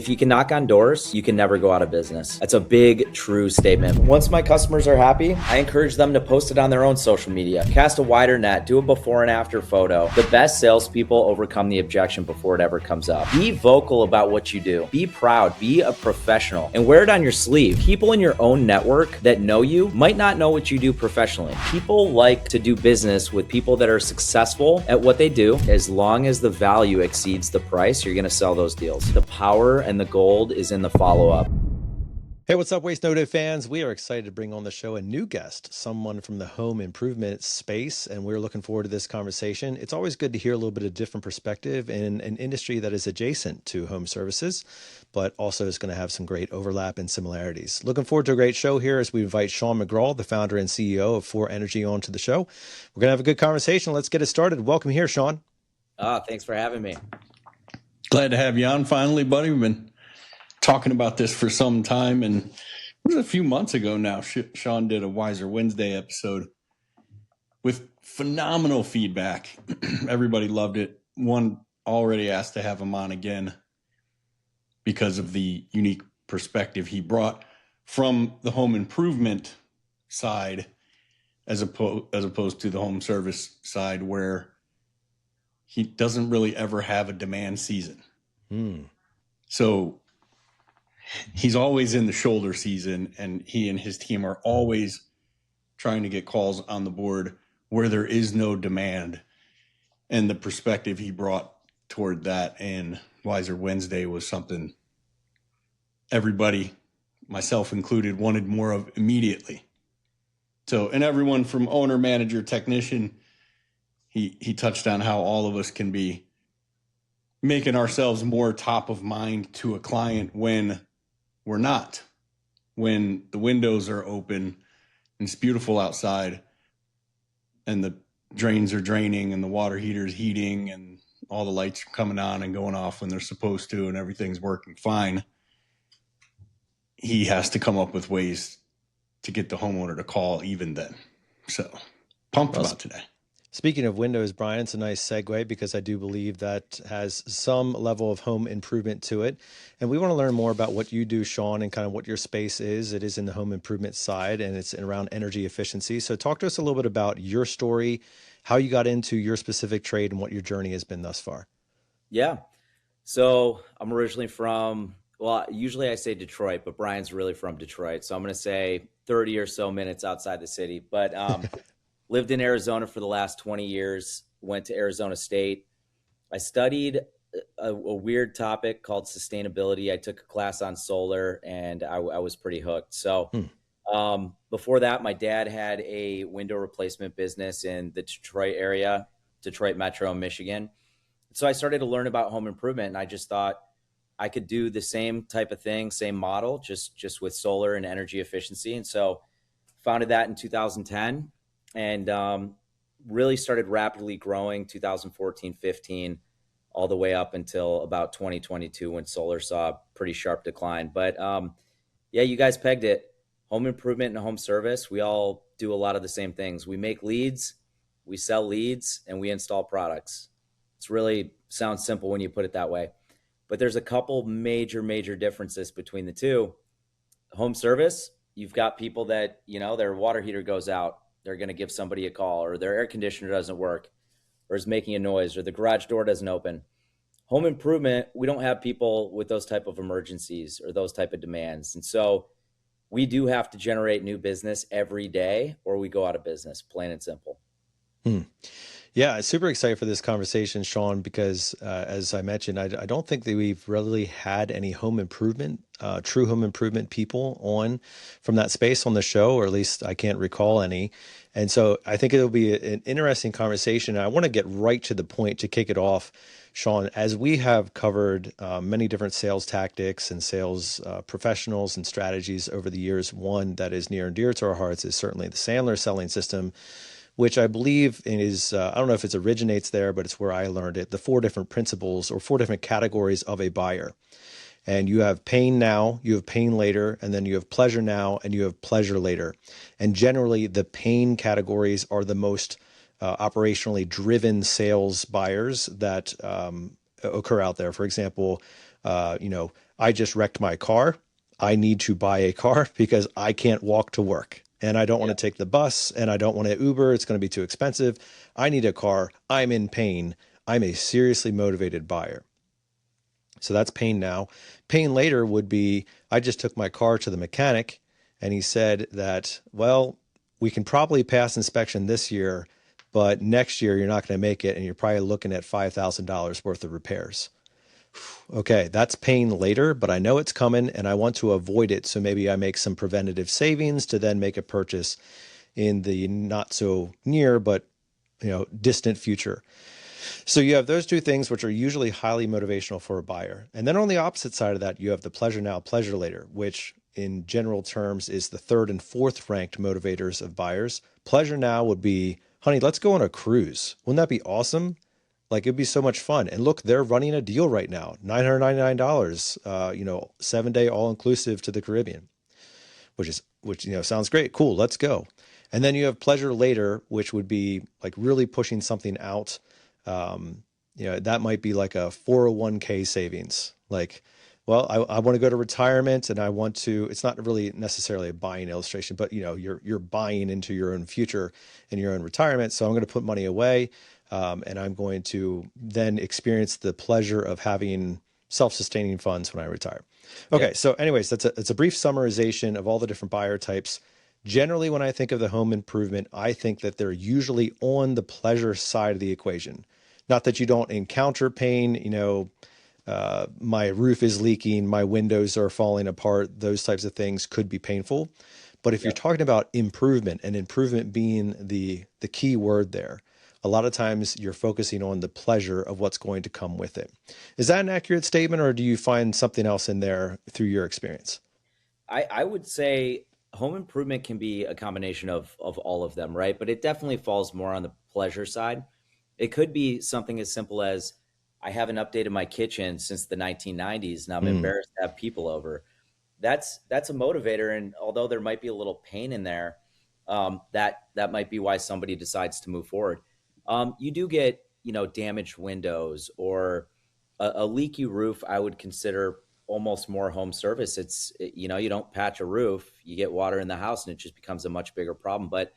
If you can knock on doors, you can never go out of business. That's a big, true statement. Once my customers are happy, I encourage them to post it on their own social media, cast a wider net, do a before and after photo. The best salespeople overcome the objection before it ever comes up. Be vocal about what you do. Be proud, be a professional, and wear it on your sleeve. People in your own network that know you might not know what you do professionally. People like to do business with people that are successful at what they do. As long as the value exceeds the price, you're gonna sell those deals. The power and the gold is in the follow-up. Hey, what's up, Waste No Day fans? We are excited to bring on the show a new guest, someone from the home improvement space, and we're looking forward to this conversation. It's always good to hear a little bit of different perspective in an industry that is adjacent to home services, but also is going to have some great overlap and similarities. Looking forward to a great show here as we invite Sean McGraw, the founder and CEO of For Energy, onto the show. We're going to have a good conversation. Let's get it started. Welcome here, Sean. Thanks for having me. Glad to have you on finally, buddy. We've been talking about this for some time, and it was a few months ago now. Sean did a Wiser Wednesday episode with phenomenal feedback. Everybody loved it. One already asked to have him on again because of the unique perspective he brought from the home improvement side as opposed to the home service side, where he doesn't really ever have a demand season. So he's always in the shoulder season, and he and his team are always trying to get calls on the board where there is no demand. And the perspective he brought toward that in Wiser Wednesday was something everybody, myself included, wanted more of immediately. So, and everyone from owner, manager, technician, he touched on how all of us can be making ourselves more top of mind to a client when we're not, when the windows are open and it's beautiful outside and the drains are draining and the water heater is heating and all the lights are coming on and going off when they're supposed to and everything's working fine. He has to come up with ways to get the homeowner to call even then. So pumped about today. Speaking of windows, Brian, it's a nice segue because I do believe that has some level of home improvement to it. And we want to learn more about what you do, Sean, and kind of what your space is. It is in the home improvement side, and it's around energy efficiency. So talk to us a little bit about your story, how you got into your specific trade, and what your journey has been thus far. Yeah. So I'm originally from, well, usually I say Detroit, but Brian's really from Detroit. So I'm going to say 30 or so minutes outside the city. But lived in Arizona for the last 20 years, went to Arizona State. I studied a weird topic called sustainability. I took a class on solar, and I was pretty hooked. So before that, my dad had a window replacement business in the Detroit area, Detroit Metro, Michigan. So I started to learn about home improvement, and I just thought I could do the same type of thing, same model, just with solar and energy efficiency. And so founded that in 2010. And really started rapidly growing 2014, 15, all the way up until about 2022 when solar saw a pretty sharp decline. But yeah, you guys pegged it. Home improvement and home service, we all do a lot of the same things. We make leads, we sell leads, and we install products. It's really sounds simple when you put it that way. But there's a couple major differences between the two. Home service, you've got people that, their water heater goes out. They're going to give somebody a call, or their air conditioner doesn't work, or is making a noise, or the garage door doesn't open. Home improvement, we don't have people with those type of emergencies or those type of demands. And so we do have to generate new business every day, or we go out of business, plain and simple. Yeah, super excited for this conversation, Sean, because as I mentioned, I don't think that we've really had any home improvement, true home improvement people on from that space on the show, or at least I can't recall any. And so I think it'll be an interesting conversation. I want to get right to the point to kick it off, Sean, as we have covered many different sales tactics and sales professionals and strategies over the years. One that is near and dear to our hearts is certainly the Sandler selling system, which I believe is, I don't know if it originates there, but it's where I learned it, the 4 different principles or 4 different categories of a buyer. And you have pain now, you have pain later, and then you have pleasure now, and you have pleasure later. And generally, the pain categories are the most operationally driven sales buyers that occur out there. For example, I just wrecked my car. I need to buy a car because I can't walk to work and I don't want to take the bus and I don't want to Uber. It's going to be too expensive. I need a car. I'm in pain. I'm a seriously motivated buyer. So that's pain now. Pain later would be, I just took my car to the mechanic and he said that, well, we can probably pass inspection this year, but next year you're not going to make it and you're probably looking at $5,000 worth of repairs. Okay, that's pain later, but I know it's coming and I want to avoid it. So maybe I make some preventative savings to then make a purchase in the not so near, but distant future. So you have those two things, which are usually highly motivational for a buyer. And then on the opposite side of that, you have the pleasure now, pleasure later, which in general terms is the third and fourth ranked motivators of buyers. Pleasure now would be, honey, let's go on a cruise. Wouldn't that be awesome? Like it'd be so much fun. And look, they're running a deal right now, $999, 7-day all-inclusive to the Caribbean, which sounds great. Cool. Let's go. And then you have pleasure later, which would be like really pushing something out. That might be like a 401k savings. Like, well, I want to go to retirement and I want to, it's not really necessarily a buying illustration, but you're buying into your own future and your own retirement. So I'm going to put money away. And I'm going to then experience the pleasure of having self-sustaining funds when I retire. Okay. Yep. So anyways, it's a brief summarization of all the different buyer types. Generally, when I think of the home improvement, I think that they're usually on the pleasure side of the equation. Not that you don't encounter pain, my roof is leaking, my windows are falling apart. Those types of things could be painful. But if you're talking about improvement, and improvement being the key word there, a lot of times you're focusing on the pleasure of what's going to come with it. Is that an accurate statement, or do you find something else in there through your experience? I would say home improvement can be a combination of all of them, right? But it definitely falls more on the pleasure side. It could be something as simple as I haven't updated my kitchen since the 1990s and I'm embarrassed to have people over. That's a motivator. And although there might be a little pain in there, that might be why somebody decides to move forward. You do get, damaged windows or a leaky roof. I would consider almost more home service. You don't patch a roof, you get water in the house and it just becomes a much bigger problem. But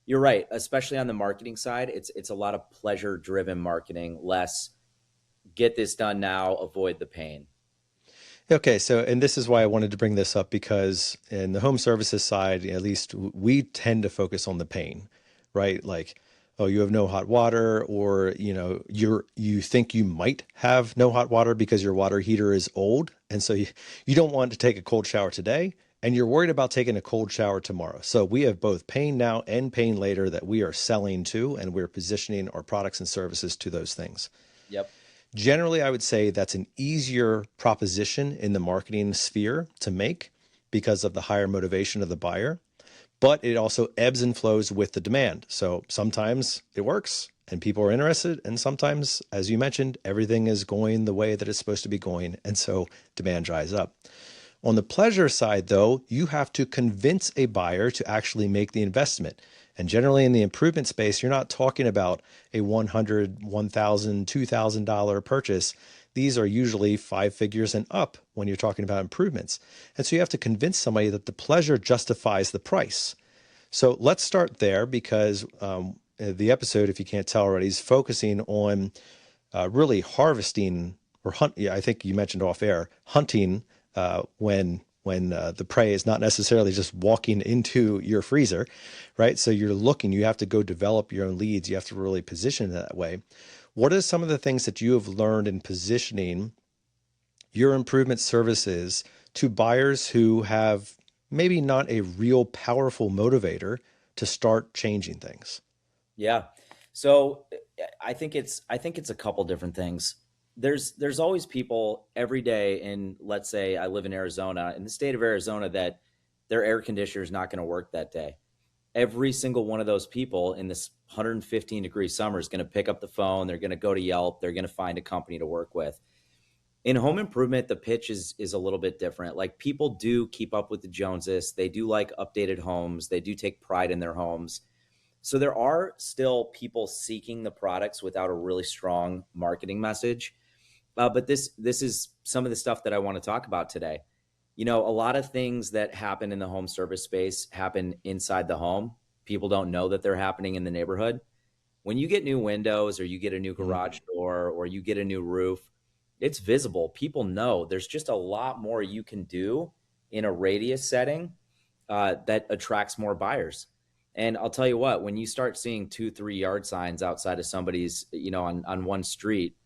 you're right, especially on the marketing side, it's a lot of pleasure driven marketing, less get this done now, avoid the pain. Okay, so, and this is why I wanted to bring this up, because in the home services side, at least we tend to focus on the pain, right? Like, oh, you have no hot water, or, you think you might have no hot water because your water heater is old. And so you don't want to take a cold shower today, and you're worried about taking a cold shower tomorrow. So we have both pain now and pain later that we are selling to, and we're positioning our products and services to those things. Yep. Generally, I would say that's an easier proposition in the marketing sphere to make because of the higher motivation of the buyer, but it also ebbs and flows with the demand. So sometimes it works and people are interested, and sometimes, as you mentioned, everything is going the way that it's supposed to be going, and so demand dries up. On the pleasure side, though, you have to convince a buyer to actually make the investment. And generally in the improvement space, you're not talking about a $100, $1,000, $2,000 purchase. These are usually 5 figures and up when you're talking about improvements. And so you have to convince somebody that the pleasure justifies the price. So let's start there, because the episode, if you can't tell already, is focusing on really harvesting or I think you mentioned off air, hunting when the prey is not necessarily just walking into your freezer, right? So you have to go develop your own leads. You have to really position it that way. What are some of the things that you have learned in positioning your improvement services to buyers who have maybe not a real powerful motivator to start changing things? Yeah. So I think it's a couple different things. There's always people every day in, let's say I live in Arizona, in the state of Arizona, that their air conditioner is not going to work that day. Every single one of those people in this 115-degree summer is going to pick up the phone. They're going to go to Yelp. They're going to find a company to work with. In home improvement, the pitch is a little bit different. Like, people do keep up with the Joneses. They do like updated homes. They do take pride in their homes. So there are still people seeking the products without a really strong marketing message. But this is some of the stuff that I want to talk about today. A lot of things that happen in the home service space happen inside the home. People don't know that they're happening in the neighborhood. When you get new windows, or you get a new garage door, or you get a new roof, it's visible. People know there's just a lot more you can do in a radius setting that attracts more buyers. And I'll tell you what, when you start seeing 2-3 yard signs outside of somebody's, on one street,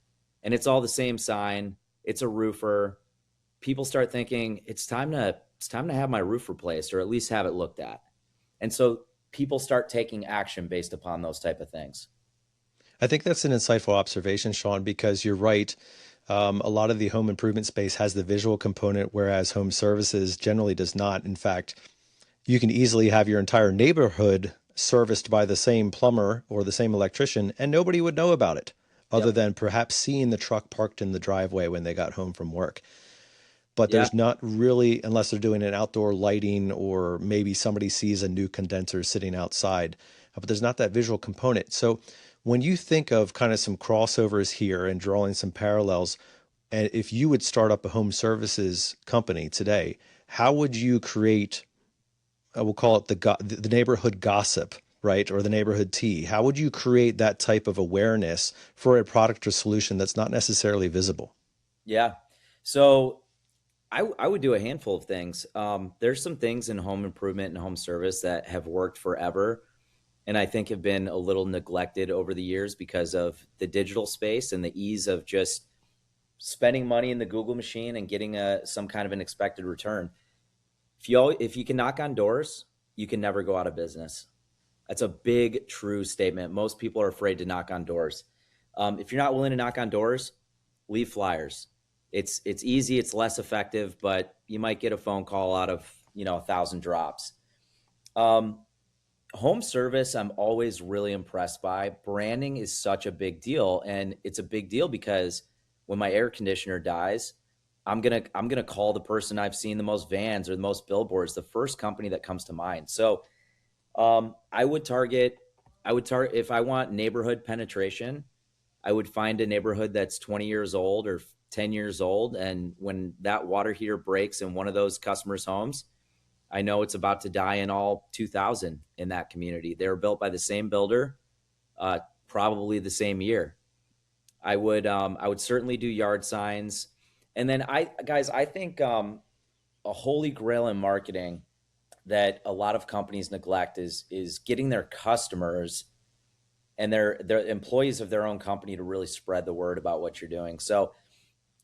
and it's all the same sign, it's a roofer, people start thinking it's time to have my roof replaced, or at least have it looked at. And so people start taking action based upon those type of things. I think that's an insightful observation, Sean, because you're right. A lot of the home improvement space has the visual component, whereas home services generally does not. In fact, you can easily have your entire neighborhood serviced by the same plumber or the same electrician, and nobody would know about it, other than perhaps seeing the truck parked in the driveway when they got home from work. But there's not really, unless they're doing an outdoor lighting, or maybe somebody sees a new condenser sitting outside, but there's not that visual component. So when you think of kind of some crossovers here and drawing some parallels, and if you would start up a home services company today, how would you create, we'll call it the neighborhood gossip, right? Or the neighborhood tea? How would you create that type of awareness for a product or solution that's not necessarily visible? Yeah. So I would do a handful of things. There's some things in home improvement and home service that have worked forever, and I think have been a little neglected over the years because of the digital space and the ease of just spending money in the Google machine and getting some kind of an expected return. If you can knock on doors, you can never go out of business. That's a big, true statement. Most people are afraid to knock on doors. If you're not willing to knock on doors, leave flyers. It's easy, it's less effective, but you might get a phone call out of 1,000 drops. Home service, I'm always really impressed by. Branding is such a big deal, and it's a big deal because when my air conditioner dies, I'm gonna call the person I've seen the most vans or the most billboards, the first company that comes to mind. So I would target if I want neighborhood penetration. I would find a neighborhood that's 20 years old or 10 years old. And when that water heater breaks in one of those customers' homes, I know it's about to die in all 2000 in that community. They were built by the same builder, probably the same year. I would certainly do yard signs. And then I think a holy grail in marketing that a lot of companies neglect is getting their customers and their employees of their own company to really spread the word about what you're doing. So,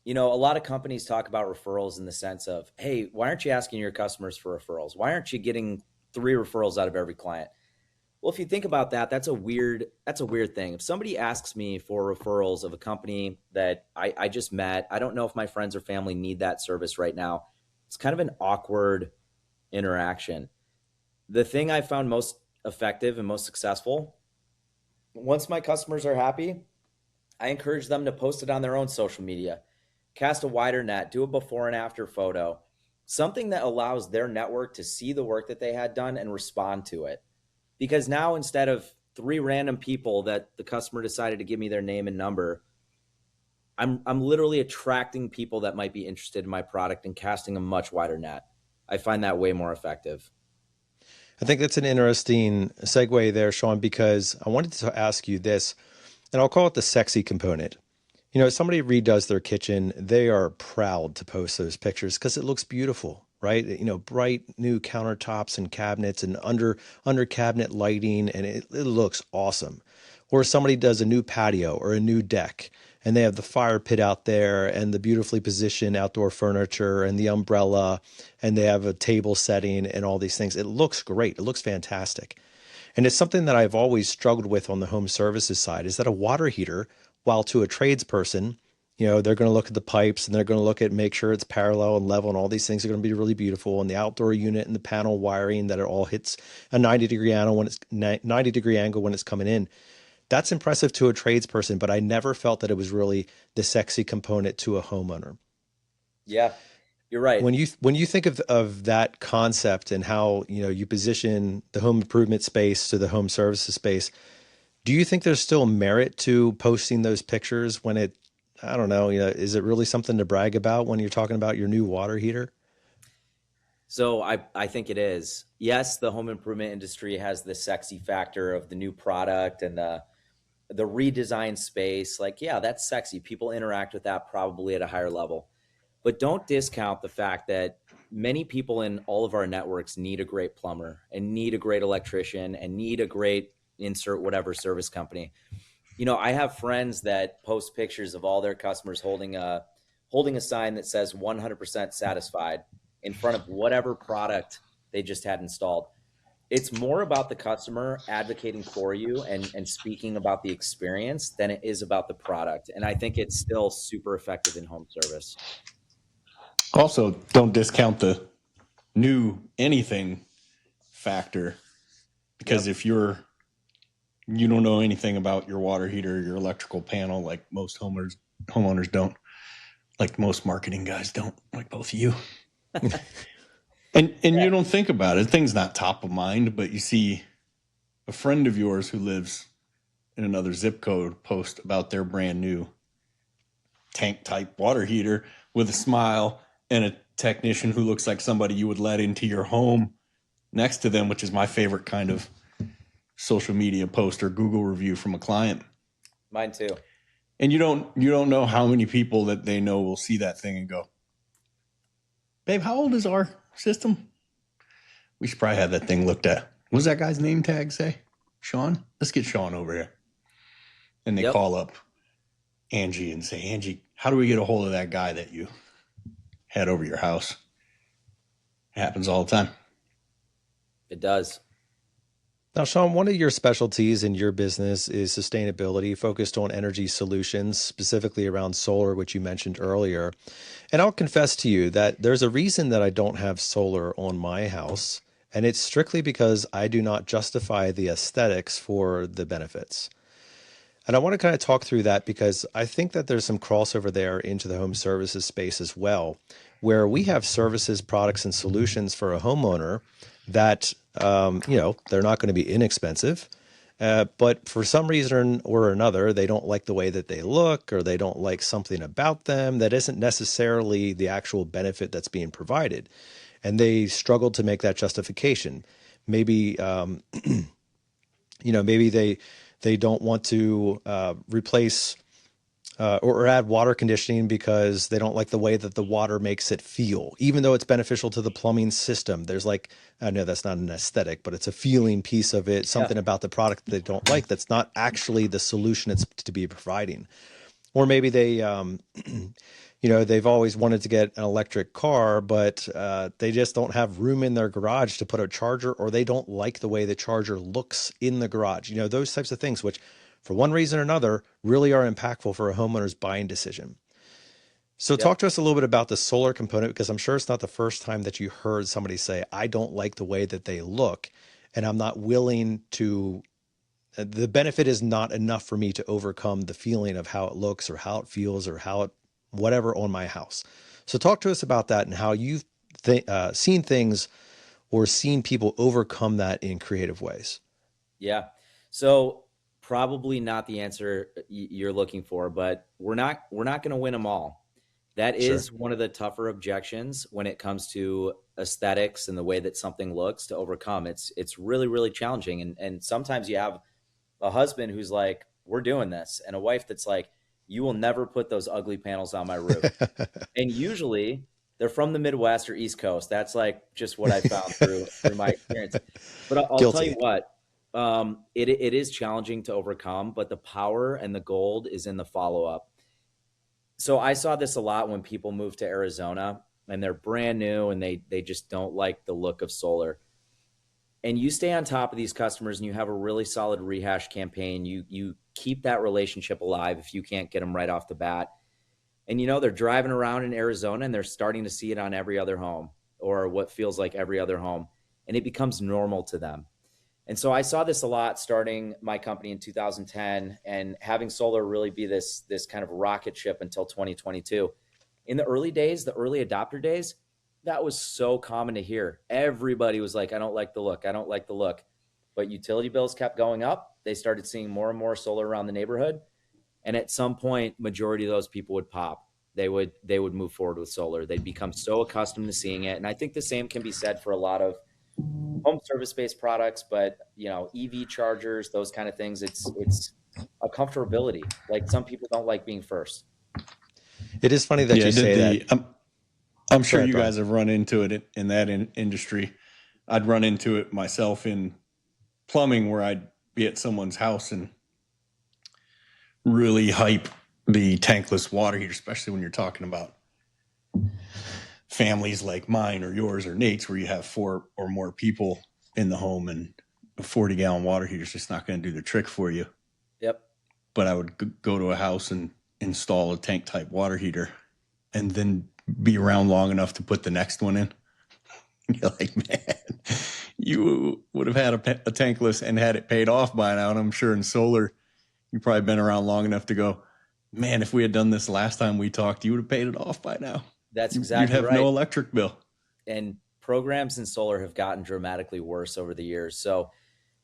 a lot of companies talk about referrals in the sense of, hey, why aren't you asking your customers for referrals? Why aren't you getting 3 referrals out of every client? Well, if you think about that, that's a weird thing. If somebody asks me for referrals of a company that I just met, I don't know if my friends or family need that service right now. It's kind of an awkward interaction. The thing I found most effective and most successful, once my customers are happy, I encourage them to post it on their own social media, cast a wider net, do a before and after photo, something that allows their network to see the work that they had done and respond to it. Because now, instead of 3 random people that the customer decided to give me their name and number, I'm literally attracting people that might be interested in my product and casting a much wider net. I find that way more effective. I think that's an interesting segue there, Sean, because I wanted to ask you this, and I'll call it the sexy component. If somebody redoes their kitchen, they are proud to post those pictures because it looks beautiful, right? Bright new countertops and cabinets and under cabinet lighting, and it looks awesome. Or somebody does a new patio or a new deck, and they have the fire pit out there and the beautifully positioned outdoor furniture and the umbrella, and they have a table setting and all these things. It looks great. It looks fantastic. And it's something that I've always struggled with on the home services side, is that a water heater, while to a tradesperson, they're going to look at the pipes and they're going to make sure it's parallel and level, and all these things are going to be really beautiful. And the outdoor unit and the panel wiring, that it all hits a 90-degree angle when it's coming in. That's impressive to a tradesperson, but I never felt that it was really the sexy component to a homeowner. Yeah, you're right. When you think of that concept and how you position the home improvement space to the home services space, do you think there's still merit to posting those pictures when I don't know, is it really something to brag about when you're talking about your new water heater? So I think it is. Yes, the home improvement industry has the sexy factor of the new product and the redesigned space. Like, yeah, that's sexy. People interact with that probably at a higher level. But don't discount the fact that many people in all of our networks need a great plumber and need a great electrician and need a great insert whatever service company. I have friends that post pictures of all their customers holding a sign that says 100% satisfied in front of whatever product they just had installed. It's more about the customer advocating for you and speaking about the experience than it is about the product. And I think it's still super effective in home service. Also, don't discount the new anything factor, because Yep. if you don't know anything about your water heater, your electrical panel, like most homeowners don't, like most marketing guys don't, like both of you. And Yeah. you don't think about it. Thing's not top of mind, but you see a friend of yours who lives in another zip code post about their brand new tank type water heater with a smile and a technician who looks like somebody you would let into your home next to them, which is my favorite kind of social media post or Google review from a client. Mine too. And you don't know how many people that they know will see that thing and go, "Babe, how old is our system? We should probably have that thing looked at. What does that guy's name tag say? Sean? Let's get Sean over here." And they Yep. call up Angie and say, "Angie, how do we get a hold of that guy that you had over your house?" It happens all the time. It does. Now, Sean, one of your specialties in your business is sustainability, focused on energy solutions, specifically around solar, which you mentioned earlier. And I'll confess to you that there's a reason that I don't have solar on my house, and it's strictly because I do not justify the aesthetics for the benefits. And I want to kind of talk through that because I think that there's some crossover there into the home services space as well, where we have services, products, and solutions for a homeowner that, they're not going to be inexpensive. But for some reason or another, they don't like the way that they look, or they don't like something about them that isn't necessarily the actual benefit that's being provided. And they struggle to make that justification. Maybe, maybe they don't want to replace or add water conditioning because they don't like the way that the water makes it feel, even though it's beneficial to the plumbing system. There's like, I know that's not an aesthetic, but it's a feeling piece of it, Yeah. something about the product that they don't like that's not actually the solution it's to be providing. Or maybe they, they've always wanted to get an electric car, but they just don't have room in their garage to put a charger, or they don't like the way the charger looks in the garage. Those types of things, which for one reason or another really are impactful for a homeowner's buying decision. So Yep. talk to us a little bit about the solar component, because I'm sure it's not the first time that you heard somebody say, I don't like the way that they look, and I'm not willing to, the benefit is not enough for me to overcome the feeling of how it looks or how it feels or how it, whatever on my house. So talk to us about that and how you've seen things or seen people overcome that in creative ways. Yeah. So probably not the answer you're looking for, but we're not going to win them all. That Sure. is one of the tougher objections when it comes to aesthetics and the way that something looks to overcome. It's really, really challenging. And sometimes you have a husband who's like, we're doing this, and a wife that's like, you will never put those ugly panels on my roof. And usually they're from the Midwest or East Coast. That's like just what I found through my experience. But I'll tell you Guilty. what, it is challenging to overcome, but the power and the gold is in the follow up. So I saw this a lot when people move to Arizona and they're brand new and they just don't like the look of solar. And you stay on top of these customers and you have a really solid rehash campaign. You keep that relationship alive if you can't get them right off the bat. And they're driving around in Arizona and they're starting to see it on every other home, or what feels like every other home, and it becomes normal to them. And so I saw this a lot starting my company in 2010 and having solar really be this kind of rocket ship until 2022. In the early days, the early adopter days, that was so common to hear. Everybody was like, I don't like the look. I don't like the look. But utility bills kept going up. They started seeing more and more solar around the neighborhood. And at some point, majority of those people would pop. They would move forward with solar. They'd become so accustomed to seeing it. And I think the same can be said for a lot of home service-based products, but EV chargers, those kind of things. It's a comfortability. Like, some people don't like being first. It is funny that Yeah, you say that. I'm Go sure ahead, you Brian. guys have run into it in that industry. I'd run into it myself in plumbing, where I'd be at someone's house and really hype the tankless water heater, especially when you're talking about families like mine or yours or Nate's, where you have 4 or more people in the home, and a 40-gallon water heater is just not going to do the trick for you. Yep. But I would go to a house and install a tank type water heater, and then be around long enough to put the next one in. You're like, man, you would have had a tankless and had it paid off by now. And I'm sure in solar, you've probably been around long enough to go, man, if we had done this last time we talked, you would have paid it off by now. That's You'd exactly have right. no electric bill. And programs in solar have gotten dramatically worse over the years. So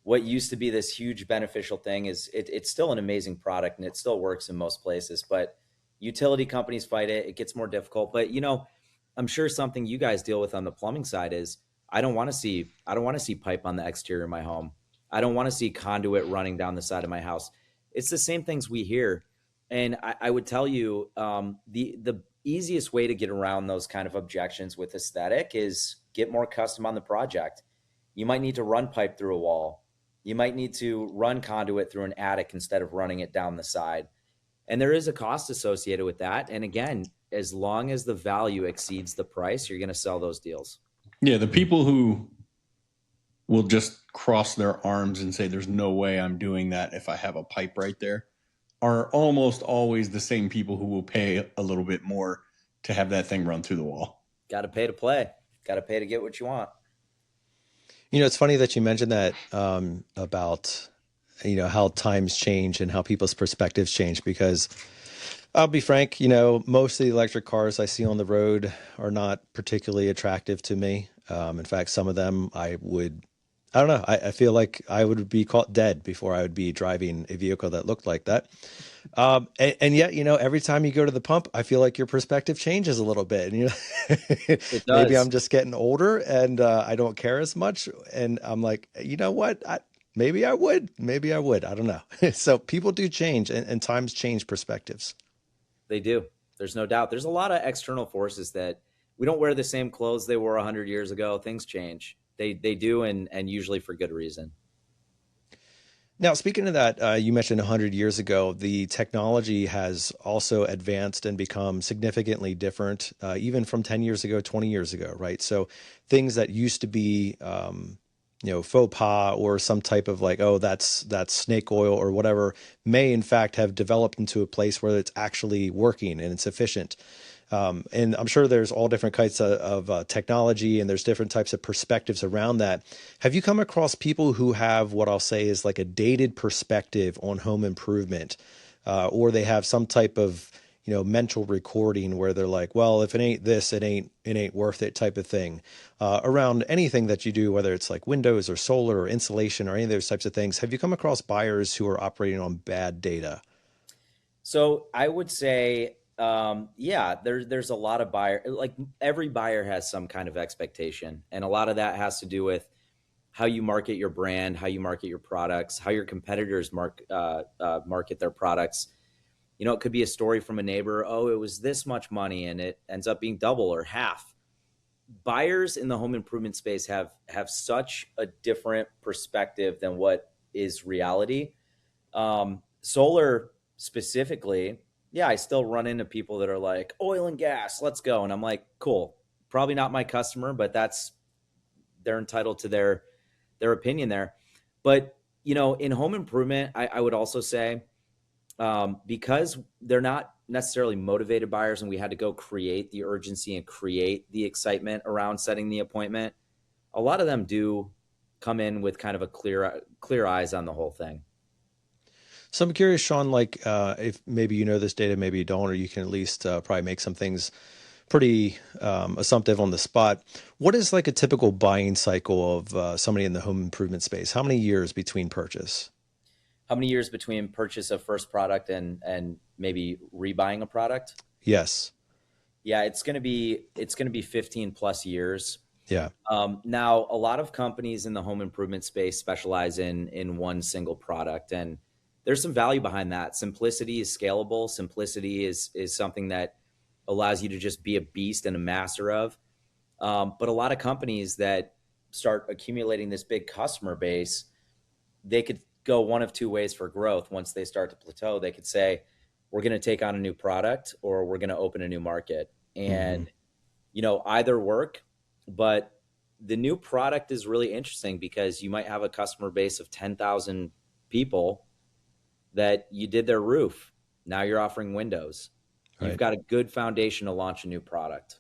what used to be this huge beneficial thing is it's still an amazing product, and it still works in most places, but utility companies fight it. It gets more difficult. But I'm sure something you guys deal with on the plumbing side is I don't want to see pipe on the exterior of my home. I don't want to see conduit running down the side of my house. It's the same things we hear. And I would tell you, the easiest way to get around those kind of objections with aesthetic is get more custom on the project. You might need to run pipe through a wall. You might need to run conduit through an attic instead of running it down the side. And there is a cost associated with that. And again, as long as the value exceeds the price, you're going to sell those deals. Yeah, the people who will just cross their arms and say, there's no way I'm doing that if I have a pipe right there, are almost always the same people who will pay a little bit more to have that thing run through the wall. Got to pay to play. Got to pay to get what you want. It's funny that you mentioned that about how times change and how people's perspectives change, because I'll be frank, most of the electric cars I see on the road are not particularly attractive to me. In fact, some of them I don't know. I feel like I would be caught dead before I would be driving a vehicle that looked like that. And yet, every time you go to the pump, I feel like your perspective changes a little bit. And It does. maybe I'm just getting older and I don't care as much. And I'm like, you know what? Maybe I would. I don't know. So people do change, and times change perspectives. They do. There's no doubt. There's a lot of external forces that we don't wear the same clothes they wore 100 years ago. Things change. They do, and usually for good reason. Now, speaking of that, you mentioned 100 years ago, the technology has also advanced and become significantly different, even from 10 years ago, 20 years ago, right? So things that used to be, faux pas or some type of like, oh, that's snake oil or whatever, may in fact have developed into a place where it's actually working and it's efficient. And I'm sure there's all different kinds of technology, and there's different types of perspectives around that. Have you come across people who have what I'll say is like a dated perspective on home improvement, or they have some type of mental recording where they're like, well, if it ain't this, it ain't worth it type of thing, around anything that you do, whether it's like windows or solar or insulation or any of those types of things? Have you come across buyers who are operating on bad data? So I would say, there's a lot of buyer, like every buyer has some kind of expectation. And a lot of that has to do with how you market your brand, how you market your products, how your competitors market their products. It could be a story from a neighbor. Oh, it was this much money and it ends up being double or half. Buyers in the home improvement space have such a different perspective than what is reality. Solar specifically, yeah, I still run into people that are like, oil and gas, let's go. And I'm like, cool, probably not my customer, but they're entitled to their opinion there. But, in home improvement, I would also say, because they're not necessarily motivated buyers and we had to go create the urgency and create the excitement around setting the appointment, a lot of them do come in with kind of a clear eyes on the whole thing. So I'm curious, Sean, like if maybe you know this data, maybe you don't, or you can at least probably make some things pretty assumptive on the spot. What is like a typical buying cycle of somebody in the home improvement space? How many years between purchase? How many years between purchase of first product and maybe rebuying a product? Yes. Yeah, it's going to be 15 plus years. Yeah. Now, a lot of companies in the home improvement space specialize in one single product, and there's some value behind that. Simplicity is scalable. Simplicity is something that allows you to just be a beast and a master of. But a lot of companies that start accumulating this big customer base, they could go one of two ways for growth. Once they start to plateau, they could say, we're going to take on a new product or we're going to open a new market. Mm-hmm. And, either work, but the new product is really interesting because you might have a customer base of 10,000 people that you did their roof. Now you're offering windows. You've Right. got a good foundation to launch a new product.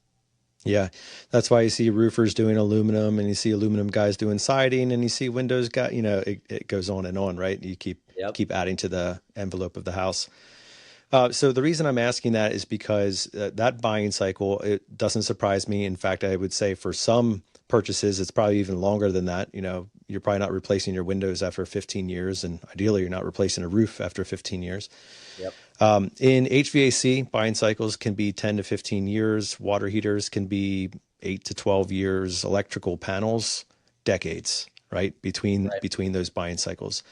Yeah, that's why you see roofers doing aluminum, and you see aluminum guys doing siding, and you see windows guy. It goes on, right? You Yep. keep adding to the envelope of the house. So the reason I'm asking that is because that buying cycle, it doesn't surprise me. In fact, I would say for some purchases, it's probably even longer than that. You're probably not replacing your windows after 15 years, and ideally, you're not replacing a roof after 15 years. Yep. In HVAC, buying cycles can be 10 to 15 years. Water heaters can be 8 to 12 years. Electrical panels, decades, right? Between those buying cycles.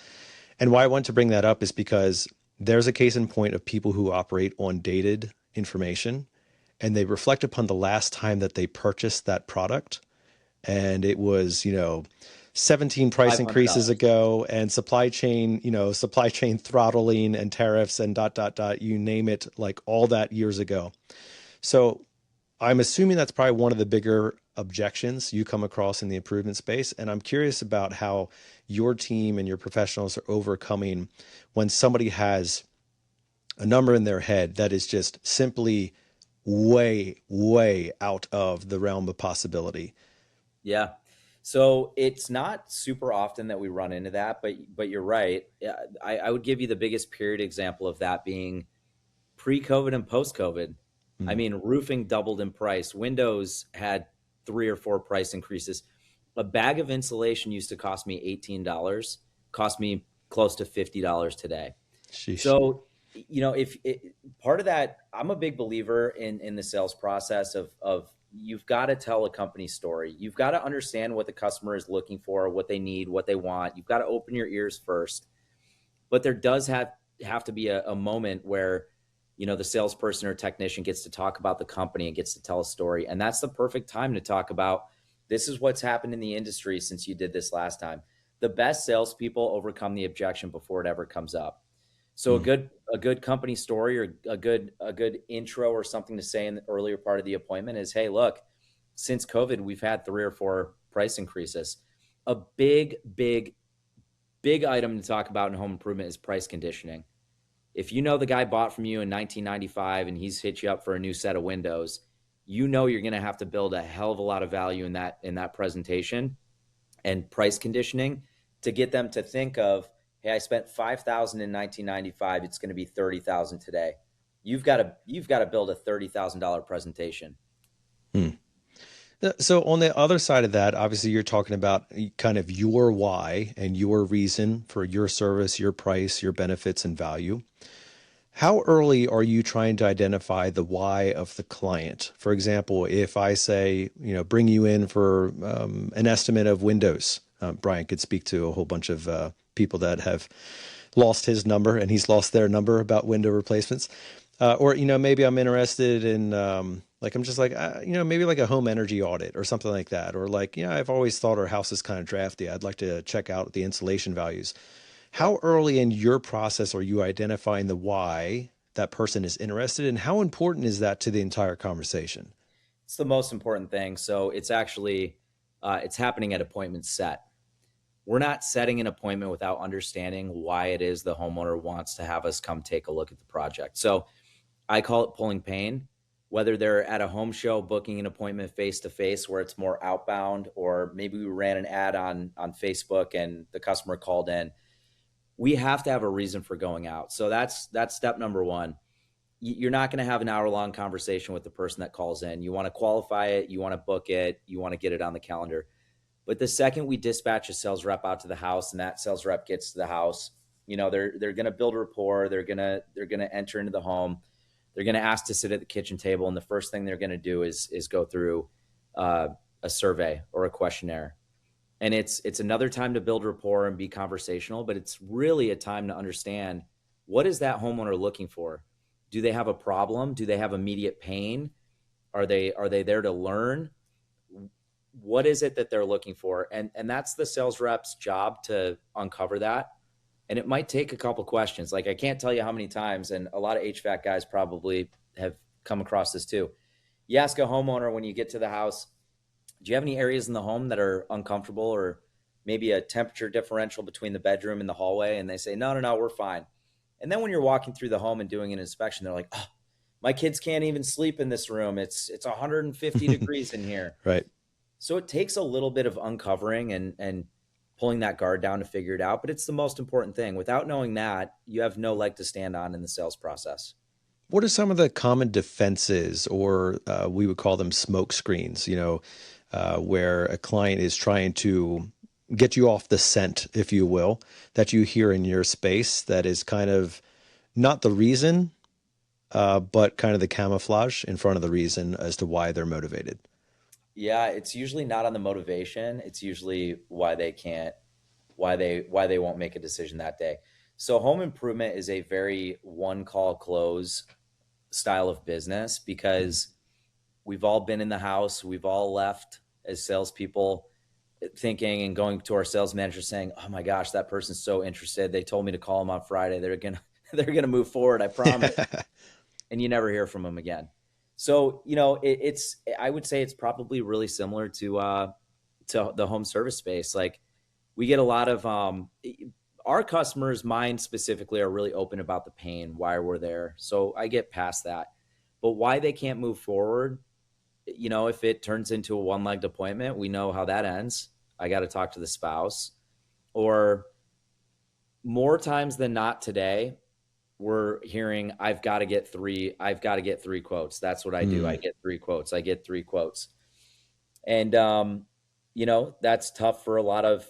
And why I want to bring that up is because there's a case in point of people who operate on dated information, and they reflect upon the last time that they purchased that product. And it was, 17 price increases $500. ago, and supply chain throttling and tariffs and ... you name it, like all that years ago. So I'm assuming that's probably one of the bigger objections you come across in the improvement space. And I'm curious about how your team and your professionals are overcoming when somebody has a number in their head that is just simply way, way out of the realm of possibility. Yeah. So it's not super often that we run into that, but you're right. Yeah, I would give you the biggest period example of that being pre-COVID and post-COVID. I mean, roofing doubled in price. Windows had 3 or 4 price increases. A bag of insulation used to cost me $18, cost me close to $50 today. Sheesh. So, if part of that, I'm a big believer in the sales process of you've got to tell a company story. You've got to understand what the customer is looking for, what they need, what they want. You've got to open your ears first. But there does have to be a moment where, the salesperson or technician gets to talk about the company and gets to tell a story. And that's the perfect time to talk about, this is what's happened in the industry since you did this last time. The best salespeople overcome the objection before it ever comes up. So a good company story or a good intro or something to say in the earlier part of the appointment is, hey, look, since COVID, we've had 3 or 4 price increases. A big item to talk about in home improvement is price conditioning. If the guy bought from you in 1995 and he's hit you up for a new set of windows, you're going to have to build a hell of a lot of value in that presentation and price conditioning to get them to think of, hey, I spent $5,000 in 1995. It's going to be $30,000 today. You've got to build a $30,000 presentation. So on the other side of that, obviously you're talking about kind of your why and your reason for your service, your price, your benefits and value. How early are you trying to identify the why of the client? For example, if I say, bring you in for an estimate of windows, Brian could speak to a whole bunch of people that have lost his number and he's lost their number about window replacements. Or, maybe I'm interested in, I'm just like, maybe like a home energy audit or something like that. Or like, I've always thought our house is kind of drafty. I'd like to check out the insulation values. How early in your process are you identifying the why that person is interested, and how important is that to the entire conversation? It's the most important thing. So it's actually, it's happening at appointment set. We're not setting an appointment without understanding why it is the homeowner wants to have us come take a look at the project. So I call it pulling pain, whether they're at a home show, booking an appointment face-to-face where it's more outbound, or maybe we ran an ad on Facebook and the customer called in. We have to have a reason for going out. So that's step number one. You're not going to have an hour-long conversation with the person that calls in. You want to qualify it. You want to book it. You want to get it on the calendar. But the second we dispatch a sales rep out to the house and that sales rep gets to the house, They're going to build rapport. They're going to enter into the home. They're going to ask to sit at the kitchen table. And the first thing they're going to do is go through a survey or a questionnaire. And it's another time to build rapport and be conversational, but it's really a time to understand, what is that homeowner looking for? Do they have a problem? Do they have immediate pain? Are they there to learn? What is it that they're looking for? And that's the sales rep's job to uncover that. And it might take a couple questions. Like, I can't tell you how many times, and a lot of HVAC guys probably have come across this too. You ask a homeowner when you get to the house, do you have any areas in the home that are uncomfortable, or maybe a temperature differential between the bedroom and the hallway? And they say, no, we're fine. And then when you're walking through the home and doing an inspection, they're like, oh, my kids can't even sleep in this room. It's 150 degrees in here. Right. So it takes a little bit of uncovering and pulling that guard down to figure it out. But it's the most important thing. Without knowing that, you have no leg to stand on in the sales process. What are some of the common defenses, or we would call them smoke screens, where a client is trying to get you off the scent, if you will, that you hear in your space that is kind of not the reason, but kind of the camouflage in front of the reason as to why they're motivated? Yeah, it's usually not on the motivation. It's usually why they won't make a decision that day. So home improvement is a very one call close style of business, because we've all been in the house. We've all left as salespeople thinking and going to our sales manager saying, oh my gosh, that person's so interested. They told me to call them on Friday. They're going to move forward. I promise. And you never hear from them again. So, I would say it's probably really similar to the home service space. Like, we get a lot of, our customers, mine specifically, are really open about the pain, why we're there. So I get past that. But why they can't move forward, if it turns into a one-legged appointment, we know how that ends. I got to talk to the spouse. Or more times than not today, we're hearing, I've got to get three quotes. That's what I do. I get 3 quotes. And, that's tough for a lot of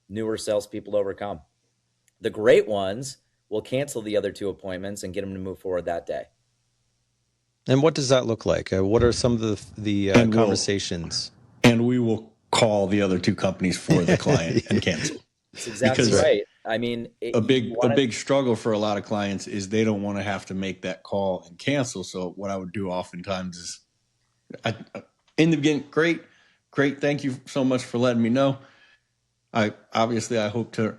newer salespeople to overcome. The great ones will cancel the other 2 appointments and get them to move forward that day. And what does that look like? What are some of the conversations? And we will call the other 2 companies for the client and cancel. That's exactly right. I mean, a big struggle for a lot of clients is they don't want to have to make that call and cancel. So what I would do oftentimes is, in the beginning, great. Thank you so much for letting me know. I hope to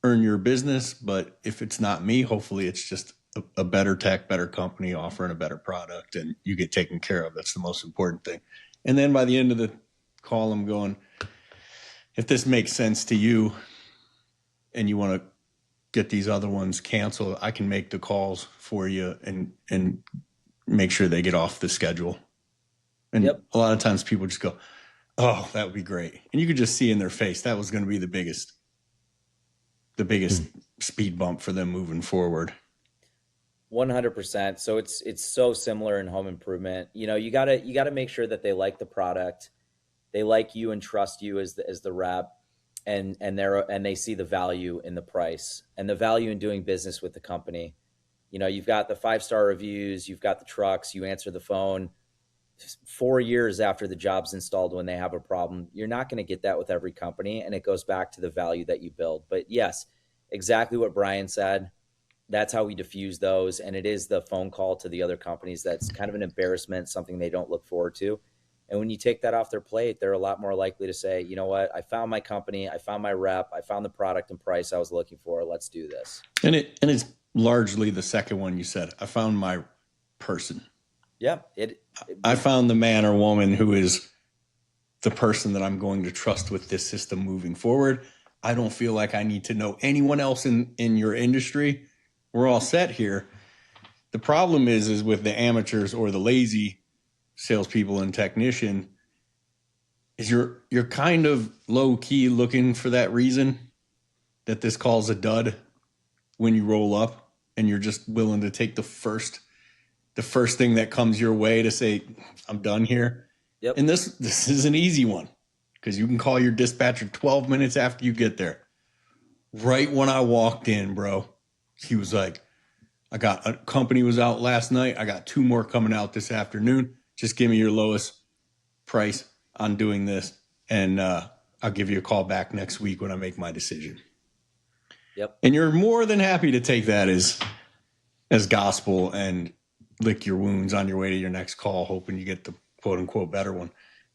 earn your business, but if it's not me, hopefully it's just a better tech, better company offering a better product, and you get taken care of. That's the most important thing. And then by the end of the call, I'm going, if this makes sense to you and you want to get these other ones canceled, I can make the calls for you and make sure they get off the schedule. And a lot of times people just go, oh, that would be great. And you could just see in their face, that was going to be the biggest speed bump for them moving forward. 100%. So it's so similar in home improvement. You gotta make sure that they like the product, they like you and trust you as the rep, and they see the value in the price and the value in doing business with the company. You've got the 5-star reviews, you've got the trucks, you answer the phone 4 years after the job's installed when they have a problem. You're not going to get that with every company, and it goes back to the value that you build. But yes, exactly what Brian said. That's how we diffuse those. And it is the phone call to the other companies that's kind of an embarrassment, something they don't look forward to. And when you take that off their plate, they're a lot more likely to say, you know what, I found my company, I found my rep, I found the product and price I was looking for. Let's do this. And it's largely the second one you said. I found my person. Yeah. I found the man or woman who is the person that I'm going to trust with this system moving forward. I don't feel like I need to know anyone else in your industry. We're all set here. The problem is with the amateurs or the lazy salespeople and technician is you're kind of low key looking for that reason that this call's a dud when you roll up, and you're just willing to take the first thing that comes your way to say, I'm done here. Yep. And this is an easy one, because you can call your dispatcher 12 minutes after you get there. Right when I walked in, bro, He was like, I got a company was out last night. I got 2 more coming out this afternoon. Just give me your lowest price on doing this. And I'll give you a call back next week when I make my decision. Yep. And you're more than happy to take that as gospel and lick your wounds on your way to your next call, hoping you get the quote unquote better one.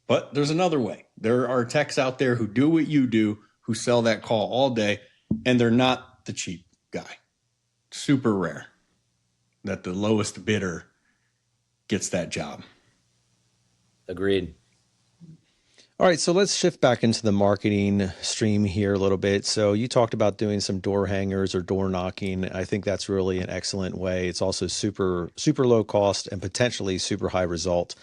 But there's another way. There are techs out there who do what you do, who sell that call all day, and they're not the cheap guy. Super rare that the lowest bidder gets that job. Agreed. All right, so let's shift back into the marketing stream here a little bit. So you talked about doing some door hangers or door knocking. I think that's really an excellent way. It's also super low cost and potentially super high result.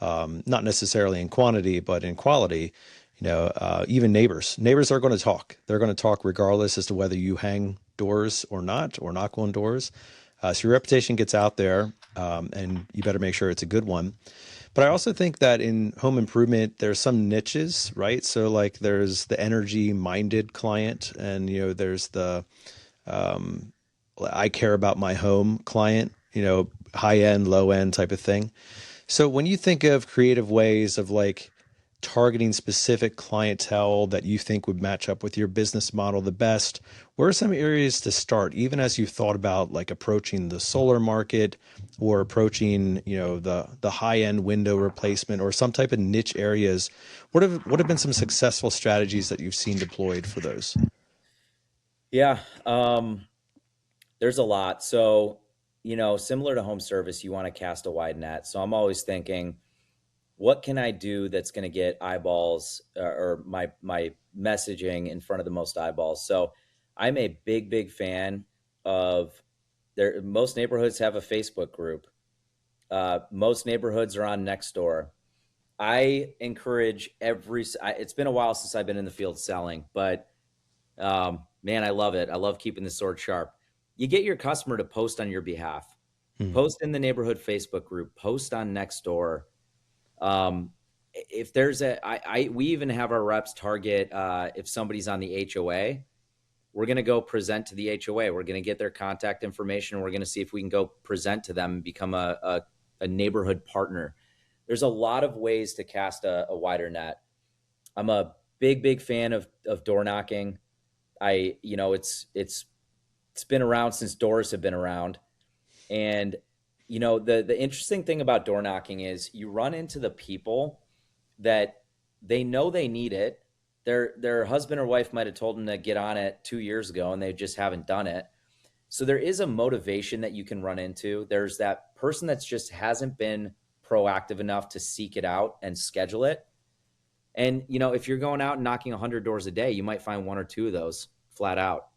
Not necessarily in quantity, but in quality. Even neighbors are going to talk. They're going to talk regardless as to whether you hang doors or not, or knock on doors. So your reputation gets out there, and you better make sure it's a good one. But I also think that in home improvement, there's some niches, right? So like there's the energy minded client, and, there's the, I care about my home client, high end, low end type of thing. So when you think of creative ways of like targeting specific clientele that you think would match up with your business model the best, where are some areas to start, even as you've thought about like approaching the solar market or approaching, the high end window replacement or some type of niche areas? What have been some successful strategies that you've seen deployed for those? Yeah. There's a lot. So, similar to home service, you want to cast a wide net. So I'm always thinking, what can I do that's going to get eyeballs or my messaging in front of the most eyeballs? So I'm a big fan of most neighborhoods have a Facebook group. Most neighborhoods are on Nextdoor. I encourage it's been a while since I've been in the field selling, but man, I love it. I love keeping the sword sharp. You get your customer to post on your behalf. Post in the neighborhood Facebook group, post on Nextdoor. If there's we even have our reps target, if somebody's on the HOA, we're going to go present to the HOA. We're going to get their contact information. We're going to see if we can go present to them and become a neighborhood partner. There's a lot of ways to cast a wider net. I'm a big fan of door knocking. It's been around since doors have been around. And the interesting thing about door knocking is you run into the people that they know they need it. Their husband or wife might have told them to get on it 2 years ago and they just haven't done it. So there is a motivation that you can run into. There's that person that's just hasn't been proactive enough to seek it out and schedule it. And, if you're going out and knocking 100 doors a day, you might find 1 or 2 of those flat out.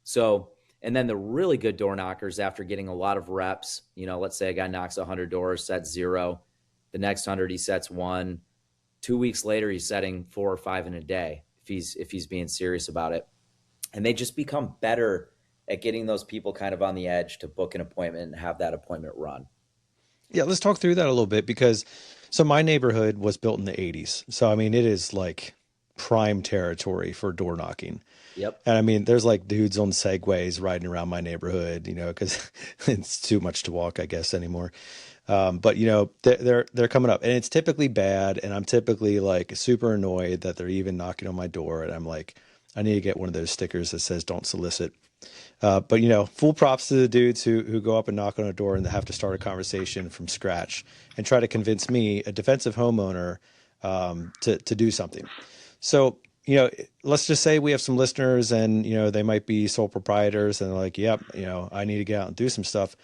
So, and then the really good door knockers, after getting a lot of reps, let's say a guy knocks 100 doors, sets 0. The next 100, he sets 1. 2 weeks later, he's setting 4 or 5 in a day if he's being serious about it. And they just become better at getting those people kind of on the edge to book an appointment and have that appointment run. Yeah, let's talk through that a little bit because so my neighborhood was built in the 80s. So, I mean, it is like prime territory for door knocking. Yep. And I mean, there's like dudes on Segways riding around my neighborhood, because it's too much to walk, I guess, anymore. But they're coming up, and it's typically bad, and I'm typically like super annoyed that they're even knocking on my door, and I'm like, I need to get one of those stickers that says "Don't solicit." But full props to the dudes who go up and knock on a door and have to start a conversation from scratch and try to convince me, a defensive homeowner, to do something. So, let's just say we have some listeners and, they might be sole proprietors and they're like, yep, I need to get out and do some stuff.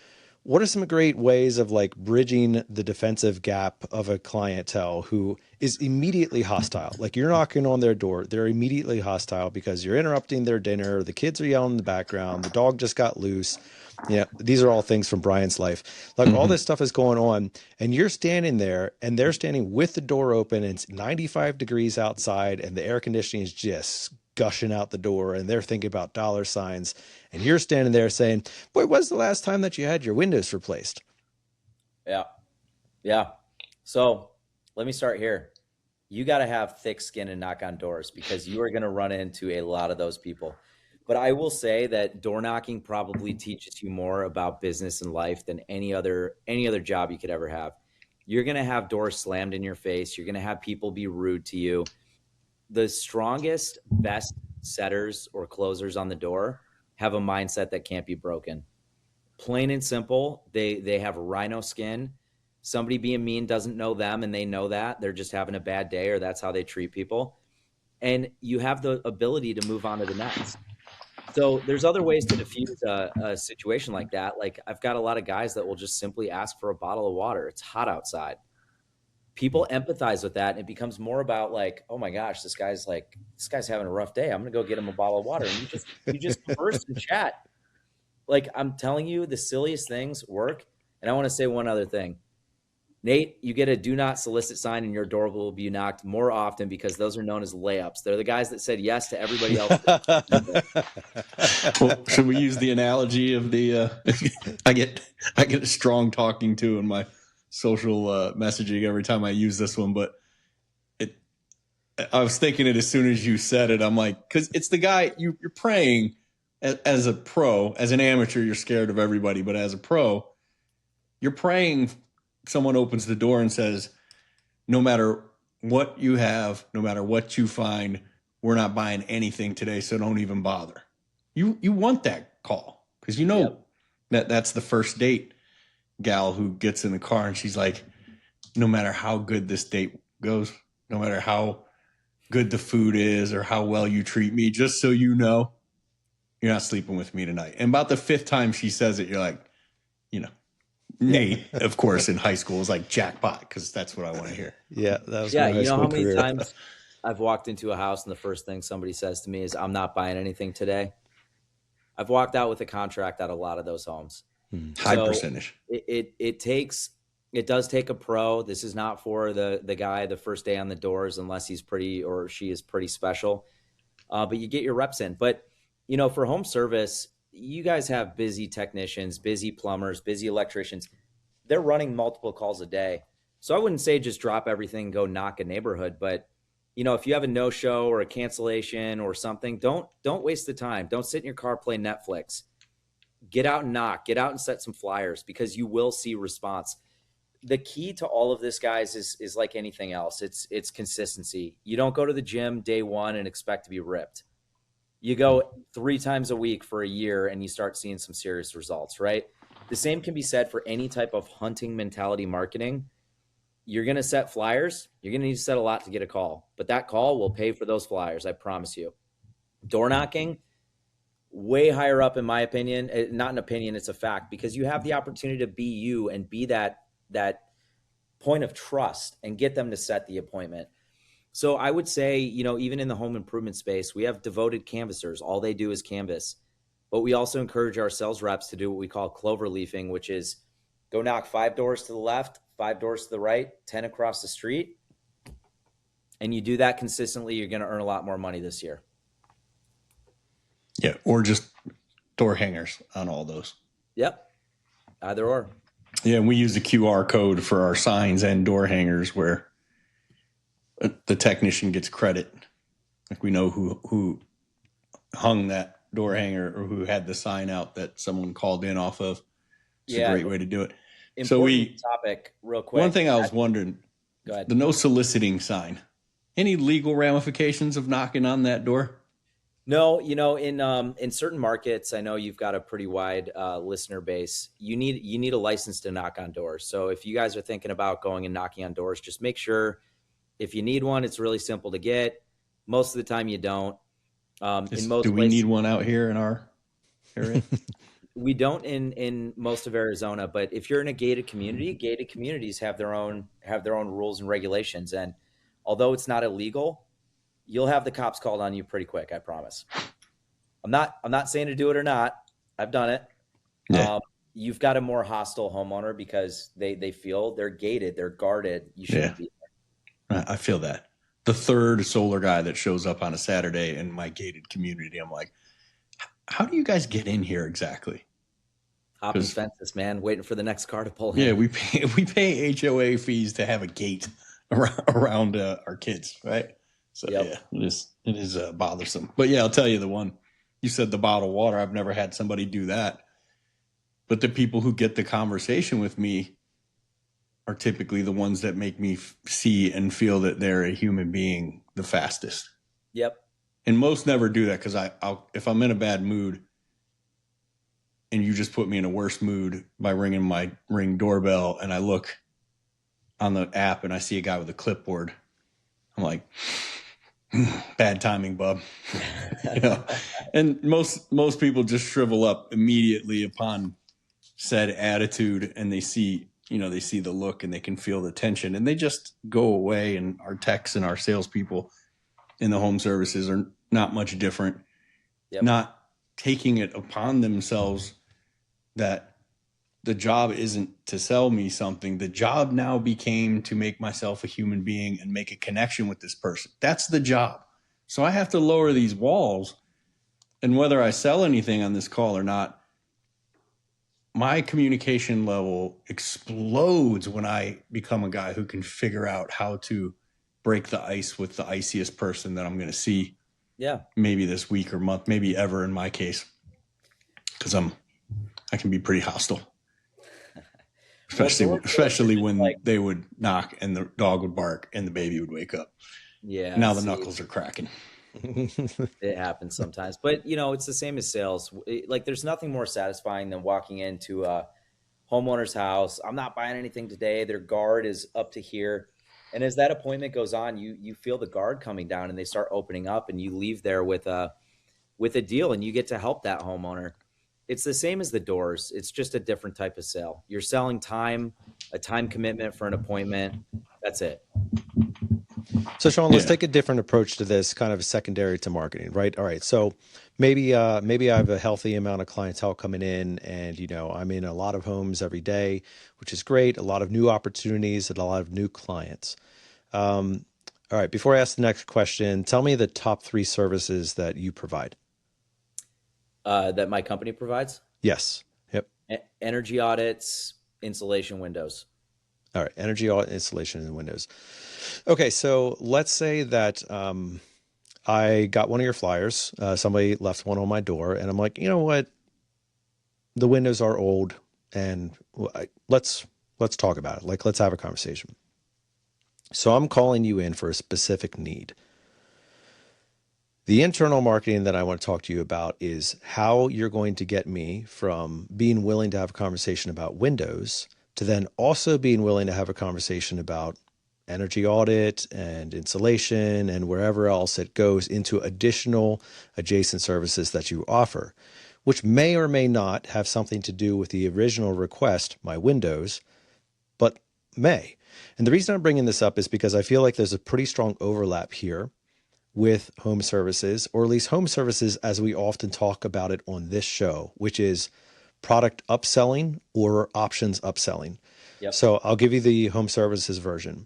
What are some great ways of like bridging the defensive gap of a clientele who is immediately hostile? Like you're knocking on their door, they're immediately hostile because you're interrupting their dinner, the kids are yelling in the background, the dog just got loose. These are all things from Brian's life. Like all this stuff is going on and you're standing there and they're standing with the door open and it's 95 degrees outside and the air conditioning is just gushing out the door and they're thinking about dollar signs and you're standing there saying, boy, when's the last time that you had your windows replaced? Yeah. So let me start here. You got to have thick skin and knock on doors because you are going to run into a lot of those people. But I will say that door knocking probably teaches you more about business and life than any other job you could ever have. You're going to have doors slammed in your face. You're going to have people be rude to you. The strongest, best setters or closers on the door have a mindset that can't be broken. Plain and simple, they have rhino skin. Somebody being mean doesn't know them, and they know that. They're just having a bad day, or that's how they treat people. And you have the ability to move on to the next. So there's other ways to diffuse a situation like that. Like, I've got a lot of guys that will just simply ask for a bottle of water. It's hot outside. People empathize with that, and it becomes more about like, oh my gosh, this guy's having a rough day. I'm gonna go get him a bottle of water. And you just converse and chat. Like, I'm telling you, the silliest things work. And I want to say one other thing. Nate, you get a do not solicit sign and your door will be knocked more often, because those are known as layups. They're the guys that said yes to everybody else. Well, should we use the analogy of the I get a strong talking to in my social messaging every time I use this one, but I was thinking it as soon as you said it. I'm like, because it's the guy you're praying as a pro. As an amateur, you're scared of everybody, but as a pro, you're praying someone opens the door and says, no matter what you have, no matter what you find, we're not buying anything today, so don't even bother. You want that call, because you know that's the first date gal who gets in the car and she's like, no matter how good this date goes, no matter how good the food is or how well you treat me, just so you know, you're not sleeping with me tonight. And about the fifth time she says it, you're like, Nate, of course, in high school was like jackpot, because that's what I want to hear. Yeah, that was my high school career. How many times I've walked into a house and the first thing somebody says to me is, I'm not buying anything today. I've walked out with a contract at a lot of those homes. High percentage. It does take a pro. This is not for the guy the first day on the doors, unless he's pretty or she is pretty special. But you get your reps in. But, for home service, you guys have busy technicians, busy plumbers, busy electricians. They're running multiple calls a day. So I wouldn't say just drop everything, go knock a neighborhood. But, if you have a no-show or a cancellation or something, don't waste the time. Don't sit in your car, play Netflix. Get out and knock. Get out and set some flyers, because you will see response. The key to all of this, guys, is like anything else. It's consistency. You don't go to the gym day one and expect to be ripped. You go 3 times a week for a year and you start seeing some serious results, right? The same can be said for any type of hunting mentality marketing. You're going to set flyers. You're going to need to set a lot to get a call, but that call will pay for those flyers. I promise you. Door knocking, way higher up in my opinion. Not an opinion, it's a fact, because you have the opportunity to be you and be that point of trust and get them to set the appointment. So I would say, even in the home improvement space, we have devoted canvassers. All they do is canvas. But we also encourage our sales reps to do what we call clover leafing, which is go knock 5 doors to the left, 5 doors to the right, 10 across the street. And you do that consistently, you're going to earn a lot more money this year. Yeah, or just door hangers on all those. Yep, either or. Yeah, and we use a QR code for our signs and door hangers where the technician gets credit. Like, we know who hung that door hanger or who had the sign out that someone called in off of. It's a great way to do it. Important topic, real quick. One thing I was wondering, go ahead. The no soliciting sign. Any legal ramifications of knocking on that door? No, in certain markets, I know you've got a pretty wide listener base. You need a license to knock on doors. So if you guys are thinking about going and knocking on doors, just make sure if you need one, it's really simple to get. Most of the time you don't. Do we need one out here in our area? We don't in most of Arizona, but if you're in a gated communities have their own rules and regulations. And although it's not illegal, you'll have the cops called on you pretty quick. I promise. I'm not saying to do it or not. I've done it. Yeah. You've got a more hostile homeowner because they feel they're gated, they're guarded. You shouldn't be there. I feel that. The third solar guy that shows up on a Saturday in my gated community, I'm like, how do you guys get in here exactly? Hopping fences, man, waiting for the next car to pull in. Yeah, we pay HOA fees to have a gate around our kids, right? So yeah, it is bothersome. But yeah, I'll tell you the one You said the bottled water. I've never had somebody do that. But the people who get the conversation with me are typically the ones that make me see and feel that they're a human being the fastest. Yep. And most never do that because I'll if I'm in a bad mood and you just put me in a worse mood by ringing my Ring doorbell and I look on the app and I see a guy with a clipboard, I'm like, bad timing, bub. You know? And most people just shrivel up immediately upon said attitude, and they see the look and they can feel the tension, and they just go away. And our techs and our salespeople in the home services are not much different. Yep. Not taking it upon themselves that the job isn't to sell me something. The job now became to make myself a human being and make a connection with this person. That's the job. So I have to lower these walls. And whether I sell anything on this call or not, my communication level explodes when I become a guy who can figure out how to break the ice with the iciest person that I'm going to see. Yeah. Maybe this week or month, maybe ever in my case, because I can be pretty hostile. Especially when they would knock and the dog would bark and the baby would wake up. Yeah. Now the knuckles are cracking. It happens sometimes, but it's the same as sales. Like there's nothing more satisfying than walking into a homeowner's house. I'm not buying anything today. Their guard is up to here. And as that appointment goes on, you feel the guard coming down and they start opening up and you leave there with a deal and you get to help that homeowner. It's the same as the doors. It's just a different type of sale. You're selling time, a time commitment for an appointment. That's it. So Sean, let's take a different approach to this, kind of secondary to marketing, right? All right. So maybe I have a healthy amount of clientele coming in and, I'm in a lot of homes every day, which is great. A lot of new opportunities and a lot of new clients. All right. Before I ask the next question, tell me the top 3 services that you provide. That my company provides? Yes. Yep. Energy audits, insulation, windows. All right. Energy audit, insulation, and windows. Okay. So let's say that I got one of your flyers. Somebody left one on my door and I'm like, you know what? The windows are old and let's talk about it. Like, let's have a conversation. So I'm calling you in for a specific need. The internal marketing that I want to talk to you about is how you're going to get me from being willing to have a conversation about windows to then also being willing to have a conversation about energy audit and insulation and wherever else it goes into additional adjacent services that you offer, which may or may not have something to do with the original request, my windows, but may. And the reason I'm bringing this up is because I feel like there's a pretty strong overlap here with home services, or at least home services as we often talk about it on this show, which is product upselling or options upselling. Yep. So I'll give you the home services version.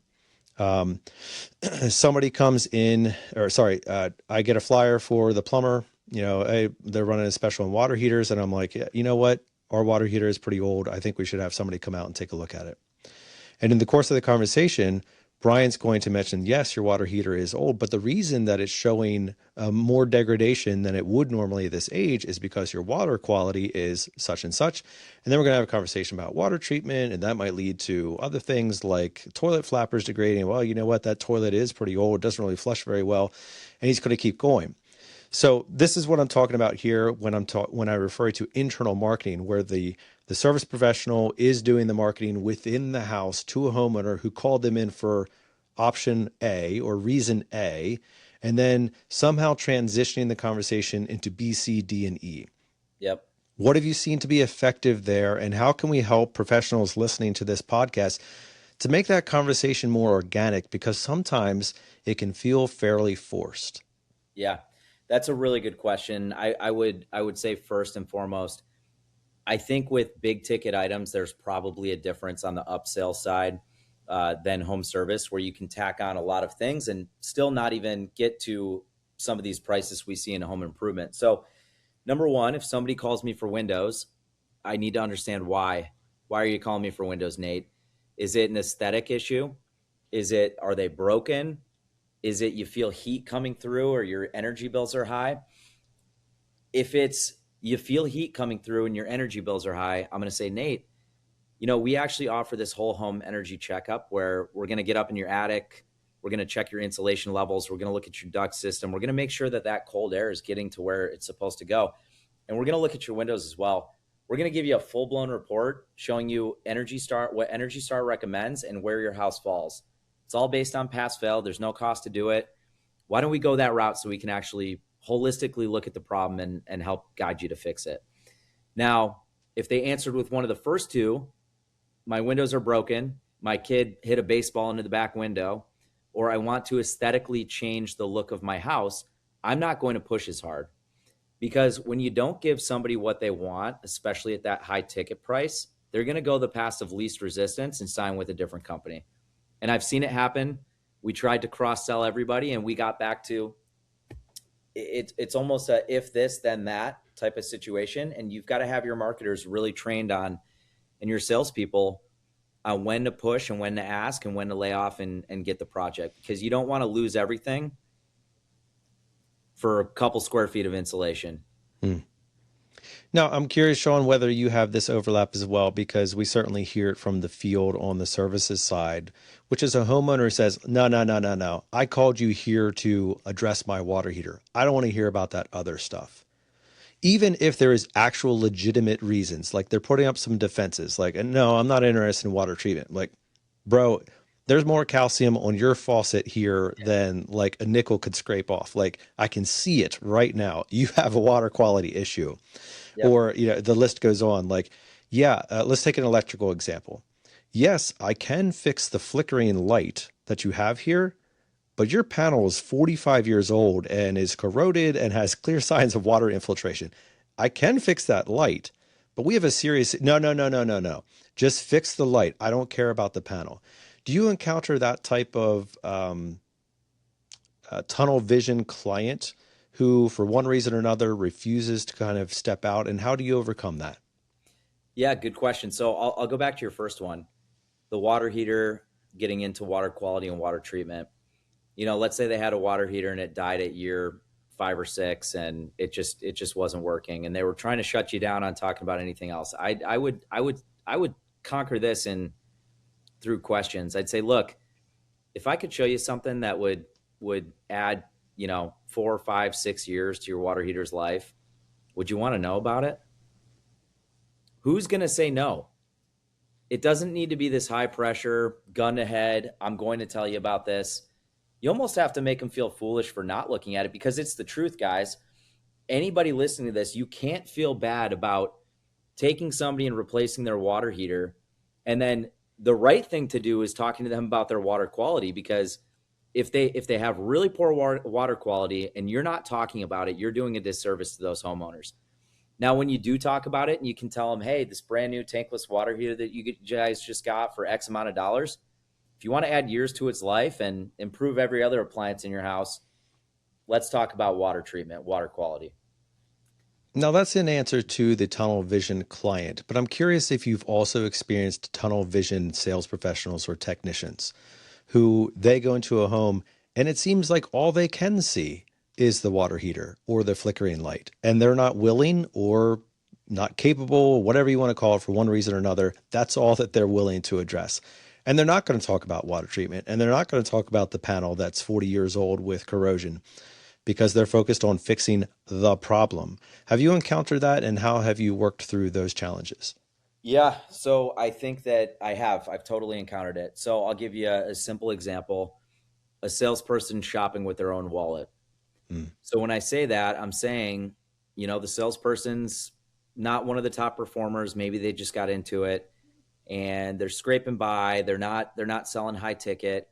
Somebody comes in, I get a flyer for the plumber. They're running a special on water heaters, and I'm like, you know what? Our water heater is pretty old. I think we should have somebody come out and take a look at it. And in the course of the conversation, Brian's going to mention, yes, your water heater is old, but the reason that it's showing more degradation than it would normally at this age is because your water quality is such and such. And then we're going to have a conversation about water treatment, and that might lead to other things like toilet flappers degrading. Well, you know what? That toilet is pretty old. It doesn't really flush very well. And he's going to keep going. So this is what I'm talking about here when I refer to internal marketing, where the service professional is doing the marketing within the house to a homeowner who called them in for option A or reason A, and then somehow transitioning the conversation into B, C, D, and E. Yep. What have you seen to be effective there? And how can we help professionals listening to this podcast to make that conversation more organic? Because sometimes it can feel fairly forced. Yeah, that's a really good question. I would say first and foremost, I think with big ticket items, there's probably a difference on the upsell side than home service, where you can tack on a lot of things and still not even get to some of these prices we see in home improvement. So number one, if somebody calls me for windows, I need to understand why. Why are you calling me for windows, Nate? Is it an aesthetic issue? Are they broken? Is it you feel heat coming through or your energy bills are high? If it's you feel heat coming through and your energy bills are high, I'm going to say, Nate, we actually offer this whole home energy checkup where we're going to get up in your attic. We're going to check your insulation levels. We're going to look at your duct system. We're going to make sure that that cold air is getting to where it's supposed to go. And we're going to look at your windows as well. We're going to give you a full-blown report showing you what Energy Star recommends and where your house falls. It's all based on pass fail. There's no cost to do it. Why don't we go that route so we can actually holistically look at the problem and help guide you to fix it? Now, if they answered with one of the first two, my windows are broken, my kid hit a baseball into the back window, or I want to aesthetically change the look of my house, I'm not going to push as hard. Because when you don't give somebody what they want, especially at that high ticket price, they're going to go the path of least resistance and sign with a different company. And I've seen it happen. We tried to cross-sell everybody, and we got back to it's almost a if this, then that type of situation. And you've got to have your marketers really trained on, and your salespeople on when to push and when to ask and when to lay off and get the project, because you don't want to lose everything for a couple square feet of insulation. Now, I'm curious, Sean, whether you have this overlap as well, because we certainly hear it from the field on the services side, which is a homeowner says, no. I called you here to address my water heater. I don't want to hear about that other stuff. Even if there is actual legitimate reasons, like they're putting up some defenses, like, no, I'm not interested in water treatment. Like, bro, there's more calcium on your faucet here than like a nickel could scrape off. Like, I can see it right now. You have a water quality issue. Yep. Or, the list goes on. Like, let's take an electrical example. Yes, I can fix the flickering light that you have here, but your panel is 45 years old and is corroded and has clear signs of water infiltration. I can fix that light, but we have a serious, no. Just fix the light. I don't care about the panel. Do you encounter that type of tunnel vision client who, for one reason or another, refuses to kind of step out? And how do you overcome that? Yeah, good question. So I'll go back to your first one, the water heater, getting into water quality and water treatment. Let's say they had a water heater and it died at year 5 or 6 and it just wasn't working, and they were trying to shut you down on talking about anything else. I would conquer this through questions. I'd say, look, if I could show you something that would add 4, 5, 6 years to your water heater's life, would you want to know about it? Who's going to say no? It doesn't need to be this high pressure, gun to head, I'm going to tell you about this. You almost have to make them feel foolish for not looking at it, because it's the truth, guys. Anybody listening to this, you can't feel bad about taking somebody and replacing their water heater. And then the right thing to do is talking to them about their water quality, because if they have really poor water quality and you're not talking about it, you're doing a disservice to those homeowners. Now, when you do talk about it and you can tell them, hey, this brand new tankless water heater that you guys just got for X amount of dollars, if you want to add years to its life and improve every other appliance in your house, let's talk about water treatment, water quality. Now, that's an answer to the tunnel vision client, but I'm curious if you've also experienced tunnel vision sales professionals or technicians who they go into a home and it seems like all they can see is the water heater or the flickering light, and they're not willing or not capable, whatever you want to call it, for one reason or another. That's all that they're willing to address. And they're not going to talk about water treatment, and they're not going to talk about the panel that's 40 years old with corrosion, because they're focused on fixing the problem. Have you encountered that, and how have you worked through those challenges? Yeah, so I think that I've totally encountered it. So I'll give you a simple example, a salesperson shopping with their own wallet. So when I say that, I'm saying, the salesperson's not one of the top performers. Maybe they just got into it and they're scraping by. They're not selling high ticket.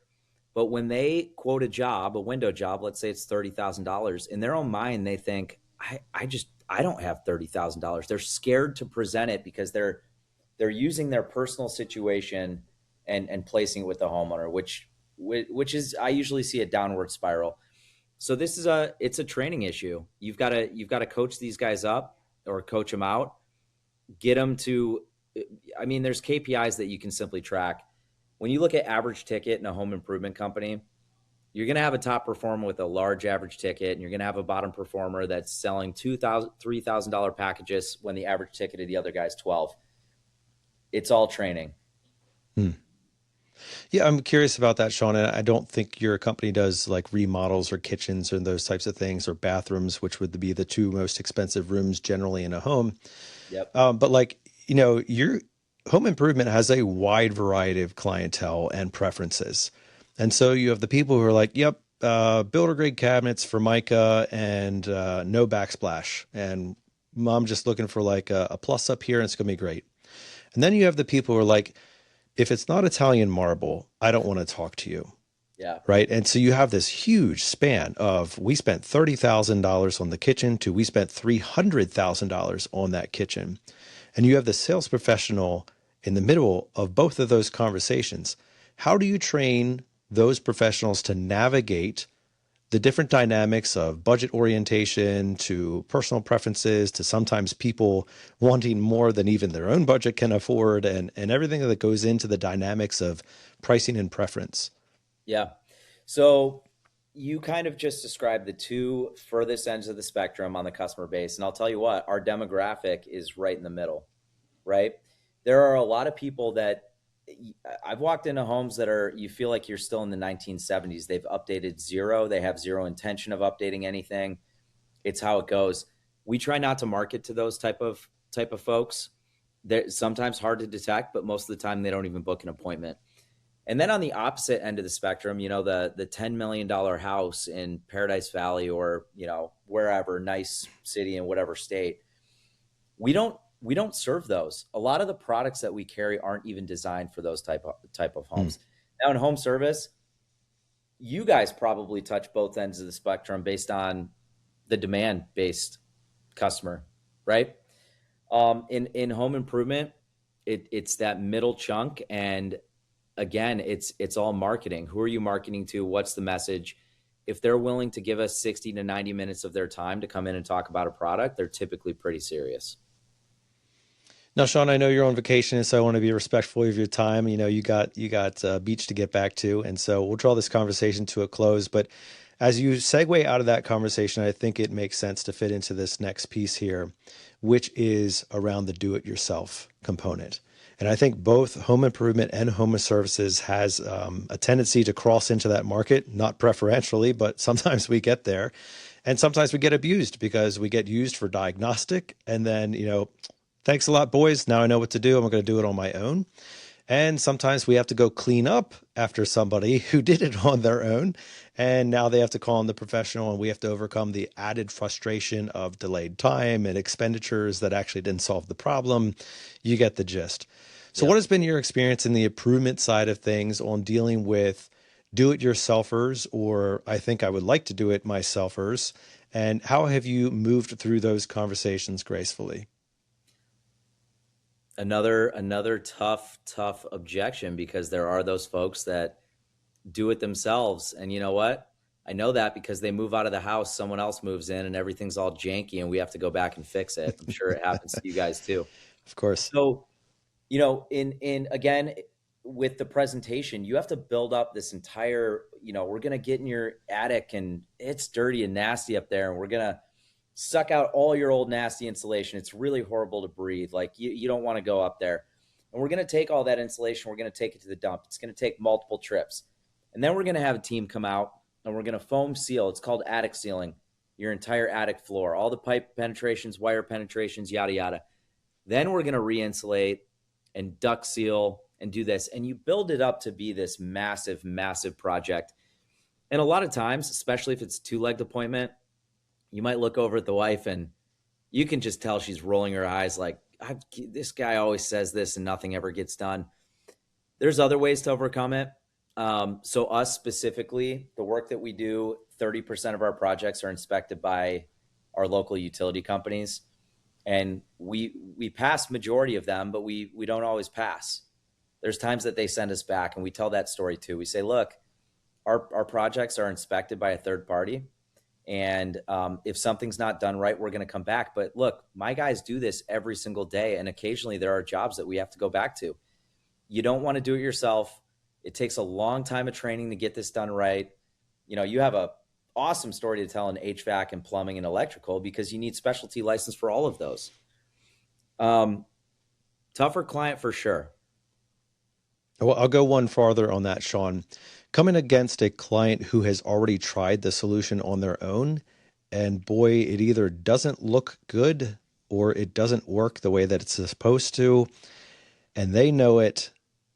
But when they quote a window job, let's say it's $30,000, in their own mind, they think, I don't have $30,000. They're scared to present it because they're using their personal situation and placing it with the homeowner, which is, I usually see a downward spiral. So it's a training issue. You've got to coach these guys up or coach them out, get them to, there's KPIs that you can simply track. When you look at average ticket in a home improvement company, You're going to have a top performer with a large average ticket, and you're going to have a bottom performer that's selling $2,000, $3,000 packages when the average ticket of the other guy's 12. It's all training. Yeah, I'm curious about that, Sean. And I don't think your company does like remodels or kitchens or those types of things, or bathrooms, which would be the two most expensive rooms generally in a home. Yep. But like, your home improvement has a wide variety of clientele and preferences. And so you have the people who are like, yep, builder grade cabinets for mica and no backsplash. And I'm just looking for like a plus up here and it's going to be great. And then you have the people who are like, if it's not Italian marble, I don't want to talk to you. Yeah. Right. And so you have this huge span of we spent $30,000 on the kitchen to we spent $300,000 on that kitchen. And you have the sales professional in the middle of both of those conversations. How do you train those professionals to navigate the different dynamics of budget orientation to personal preferences to sometimes people wanting more than even their own budget can afford and everything that goes into the dynamics of pricing and preference? Yeah. So you kind of just described the two furthest ends of the spectrum on the customer base. And I'll tell you what, our demographic is right in the middle, right? There are a lot of people that I've walked into homes that are, you feel like you're still in the 1970s. They've updated zero. They have zero intention of updating anything. It's how it goes. We try not to market to those type of folks. They're sometimes hard to detect, but most of the time they don't even book an appointment. And then on the opposite end of the spectrum, the $10 million house in Paradise Valley or, wherever, nice city in whatever state, we don't serve those. A lot of the products that we carry aren't even designed for those type of homes. Now in home service, you guys probably touch both ends of the spectrum based on the demand-based customer, right? In home improvement, it's that middle chunk, and again, it's all marketing. Who are you marketing to? What's the message? If they're willing to give us 60 to 90 minutes of their time to come in and talk about a product, they're typically pretty serious. Now, Sean, I know you're on vacation, so I want to be respectful of your time. You got beach to get back to, and so we'll draw this conversation to a close. But as you segue out of that conversation, I think it makes sense to fit into this next piece here, which is around the do-it-yourself component. And I think both home improvement and home services has a tendency to cross into that market, not preferentially, but sometimes we get there. And sometimes we get abused because we get used for diagnostic. And then, thanks a lot, boys. Now I know what to do. I'm going to do it on my own. And sometimes we have to go clean up after somebody who did it on their own. And now they have to call in the professional, and we have to overcome the added frustration of delayed time and expenditures that actually didn't solve the problem. You get the gist. So what has been your experience in the improvement side of things on dealing with do-it-yourselfers, or I think I would like to do it myselfers, and how have you moved through those conversations gracefully? Another tough objection, because there are those folks that do it themselves. And you know what? I know that because they move out of the house, someone else moves in, and everything's all janky and we have to go back and fix it. I'm sure it happens to you guys too. Of course. So, in again, with the presentation, you have to build up this entire, we're going to get in your attic and it's dirty and nasty up there, and we're going to suck out all your old nasty insulation. It's really horrible to breathe. Like you don't want to go up there. And we're going to take all that insulation. We're going to take it to the dump. It's going to take multiple trips. And then we're going to have a team come out and we're going to foam seal. It's called attic sealing, your entire attic floor, all the pipe penetrations, wire penetrations, yada, yada. Then we're going to re-insulate and duct seal and do this. And you build it up to be this massive, massive project. And a lot of times, especially if it's a two-legged appointment, you might look over at the wife and you can just tell she's rolling her eyes like, this guy always says this and nothing ever gets done. There's other ways to overcome it. So us specifically, the work that we do, 30% of our projects are inspected by our local utility companies. And we pass majority of them, but we don't always pass. There's times that they send us back, and we tell that story too. We say, look, our projects are inspected by a third party. And if something's not done right, we're going to come back. But look, my guys do this every single day. And occasionally there are jobs that we have to go back to. You don't want to do it yourself. It takes a long time of training to get this done right. you have a awesome story to tell in HVAC and plumbing and electrical because you need specialty license for all of those. Tougher client for sure. Well, I'll go one farther on that, Sean. Coming against a client who has already tried the solution on their own, and boy, it either doesn't look good or it doesn't work the way that it's supposed to, and they know it,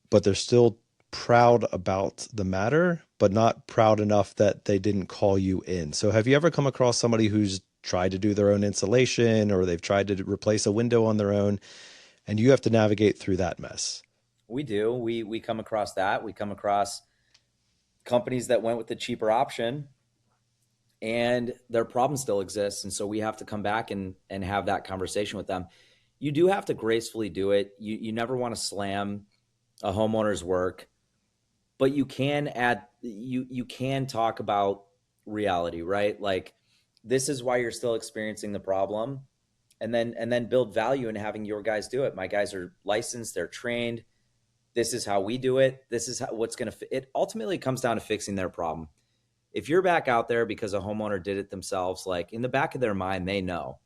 but they're still proud about the matter, but not proud enough that they didn't call you in. So have you ever come across somebody who's tried to do their own insulation, or they've tried to replace a window on their own, and you have to navigate through that mess? We do. We come across that. We come across companies that went with the cheaper option and their problem still exists. And so we have to come back and have that conversation with them. You do have to gracefully do it. You never want to slam a homeowner's work, but you can you can talk about reality, right? Like, this is why you're still experiencing the problem, and then build value in having your guys do it. My guys are licensed, they're trained. This is how we do it. This is what's going to, it ultimately comes down to fixing their problem. If you're back out there because a homeowner did it themselves, like, in the back of their mind, they know,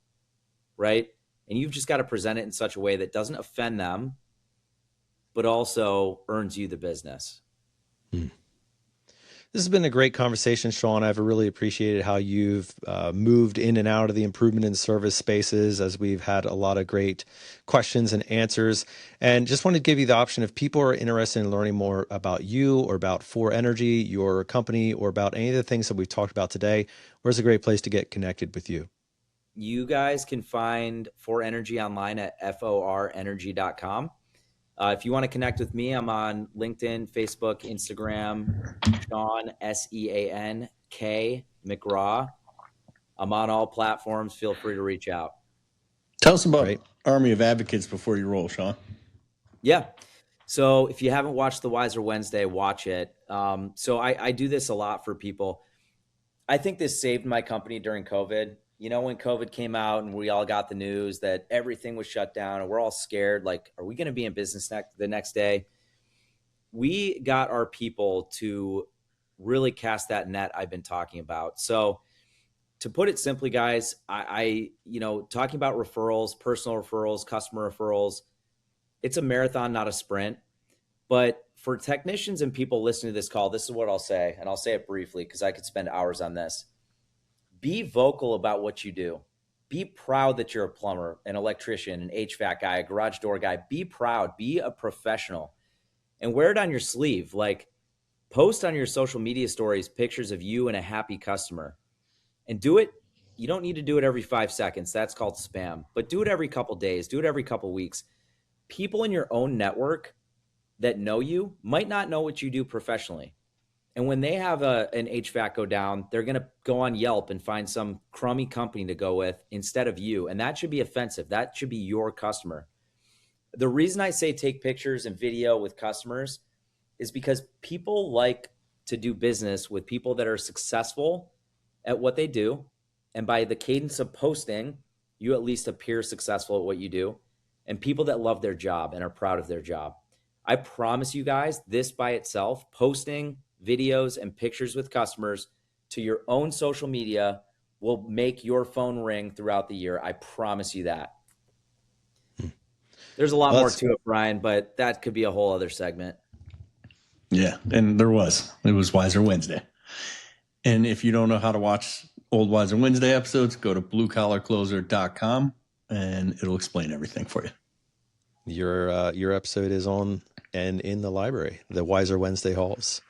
right? And you've just got to present it in such a way that doesn't offend them, but also earns you the business. This has been a great conversation, Sean. I've really appreciated how you've moved in and out of the improvement and service spaces, as we've had a lot of great questions and answers. And just wanted to give you the option, if people are interested in learning more about you or about For Energy, your company, or about any of the things that we've talked about today, where's a great place to get connected with you? You guys can find For Energy online at forenergy.com. If you want to connect with me, I'm on LinkedIn, Facebook, Instagram, Sean, SEANK, McGraw. I'm on all platforms. Feel free to reach out. Tell us about Army of Advocates before you roll, Sean. Yeah. So if you haven't watched the Wiser Wednesday, watch it. So I do this a lot for people. I think this saved my company during COVID. When COVID came out and we all got the news that everything was shut down and we're all scared, like, are we going to be in business the next day? We got our people to really cast that net I've been talking about. So to put it simply, guys, I talking about referrals, personal referrals, customer referrals, it's a marathon, not a sprint. But for technicians and people listening to this call, this is what I'll say, and I'll say it briefly because I could spend hours on this. Be vocal about what you do. Be proud that you're a plumber, an electrician, an HVAC guy, a garage door guy. Be proud. Be a professional. And wear it on your sleeve. Like, post on your social media stories pictures of you and a happy customer. And do it. You don't need to do it every 5 seconds. That's called spam. But do it every couple days. Do it every couple weeks. People in your own network that know you might not know what you do professionally. And when they have an HVAC go down, they're going to go on Yelp and find some crummy company to go with instead of you. And that should be offensive. That should be your customer. The reason I say take pictures and video with customers is because people like to do business with people that are successful at what they do. And by the cadence of posting, you at least appear successful at what you do. And people that love their job and are proud of their job. I promise you guys, this by itself, posting videos and pictures with customers to your own social media will make your phone ring throughout the year. I promise you that. There's a lot more to it, Brian, but that could be a whole other segment. Yeah, and it was Wiser Wednesday. And if you don't know how to watch old Wiser Wednesday episodes, go to bluecollarcloser.com and it'll explain everything for you. Your episode is on and in the library, the Wiser Wednesday halls.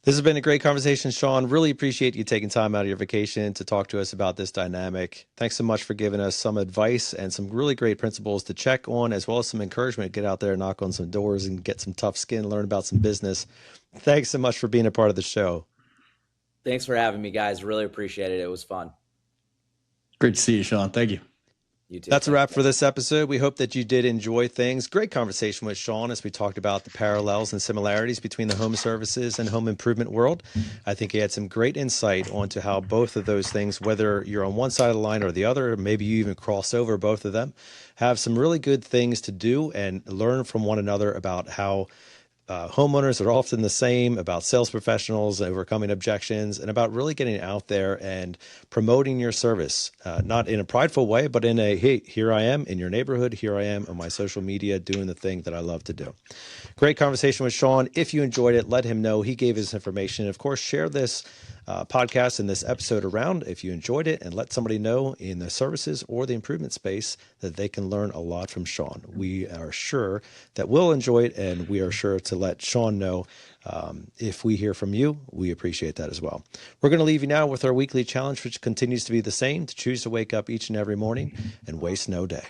This has been a great conversation, Sean. Really appreciate you taking time out of your vacation to talk to us about this dynamic. Thanks so much for giving us some advice and some really great principles to check on, as well as some encouragement. Get out there, knock on some doors, and get some tough skin, learn about some business. Thanks so much for being a part of the show. Thanks for having me, guys. Really appreciate it. It was fun. Great to see you, Sean. Thank you. You too. That's a wrap for this episode. We hope that you did enjoy things. Great conversation with Sean as we talked about the parallels and similarities between the home services and home improvement world. I think he had some great insight onto how both of those things, whether you're on one side of the line or the other, maybe you even cross over both of them, have some really good things to do and learn from one another about how homeowners are often the same, about sales professionals overcoming objections, and about really getting out there and promoting your service, not in a prideful way, but in a, hey, here I am in your neighborhood. Here I am on my social media doing the thing that I love to do. Great conversation with Sean. If you enjoyed it, let him know. He gave his information. Of course, share this podcast and this episode around if you enjoyed it, and let somebody know in the services or the improvement space that they can learn a lot from Sean. We are sure that we'll enjoy it, and we are sure to let Sean know if we hear from you. We appreciate that as well. We're going to leave you now with our weekly challenge, which continues to be the same: to choose to wake up each and every morning and waste no day.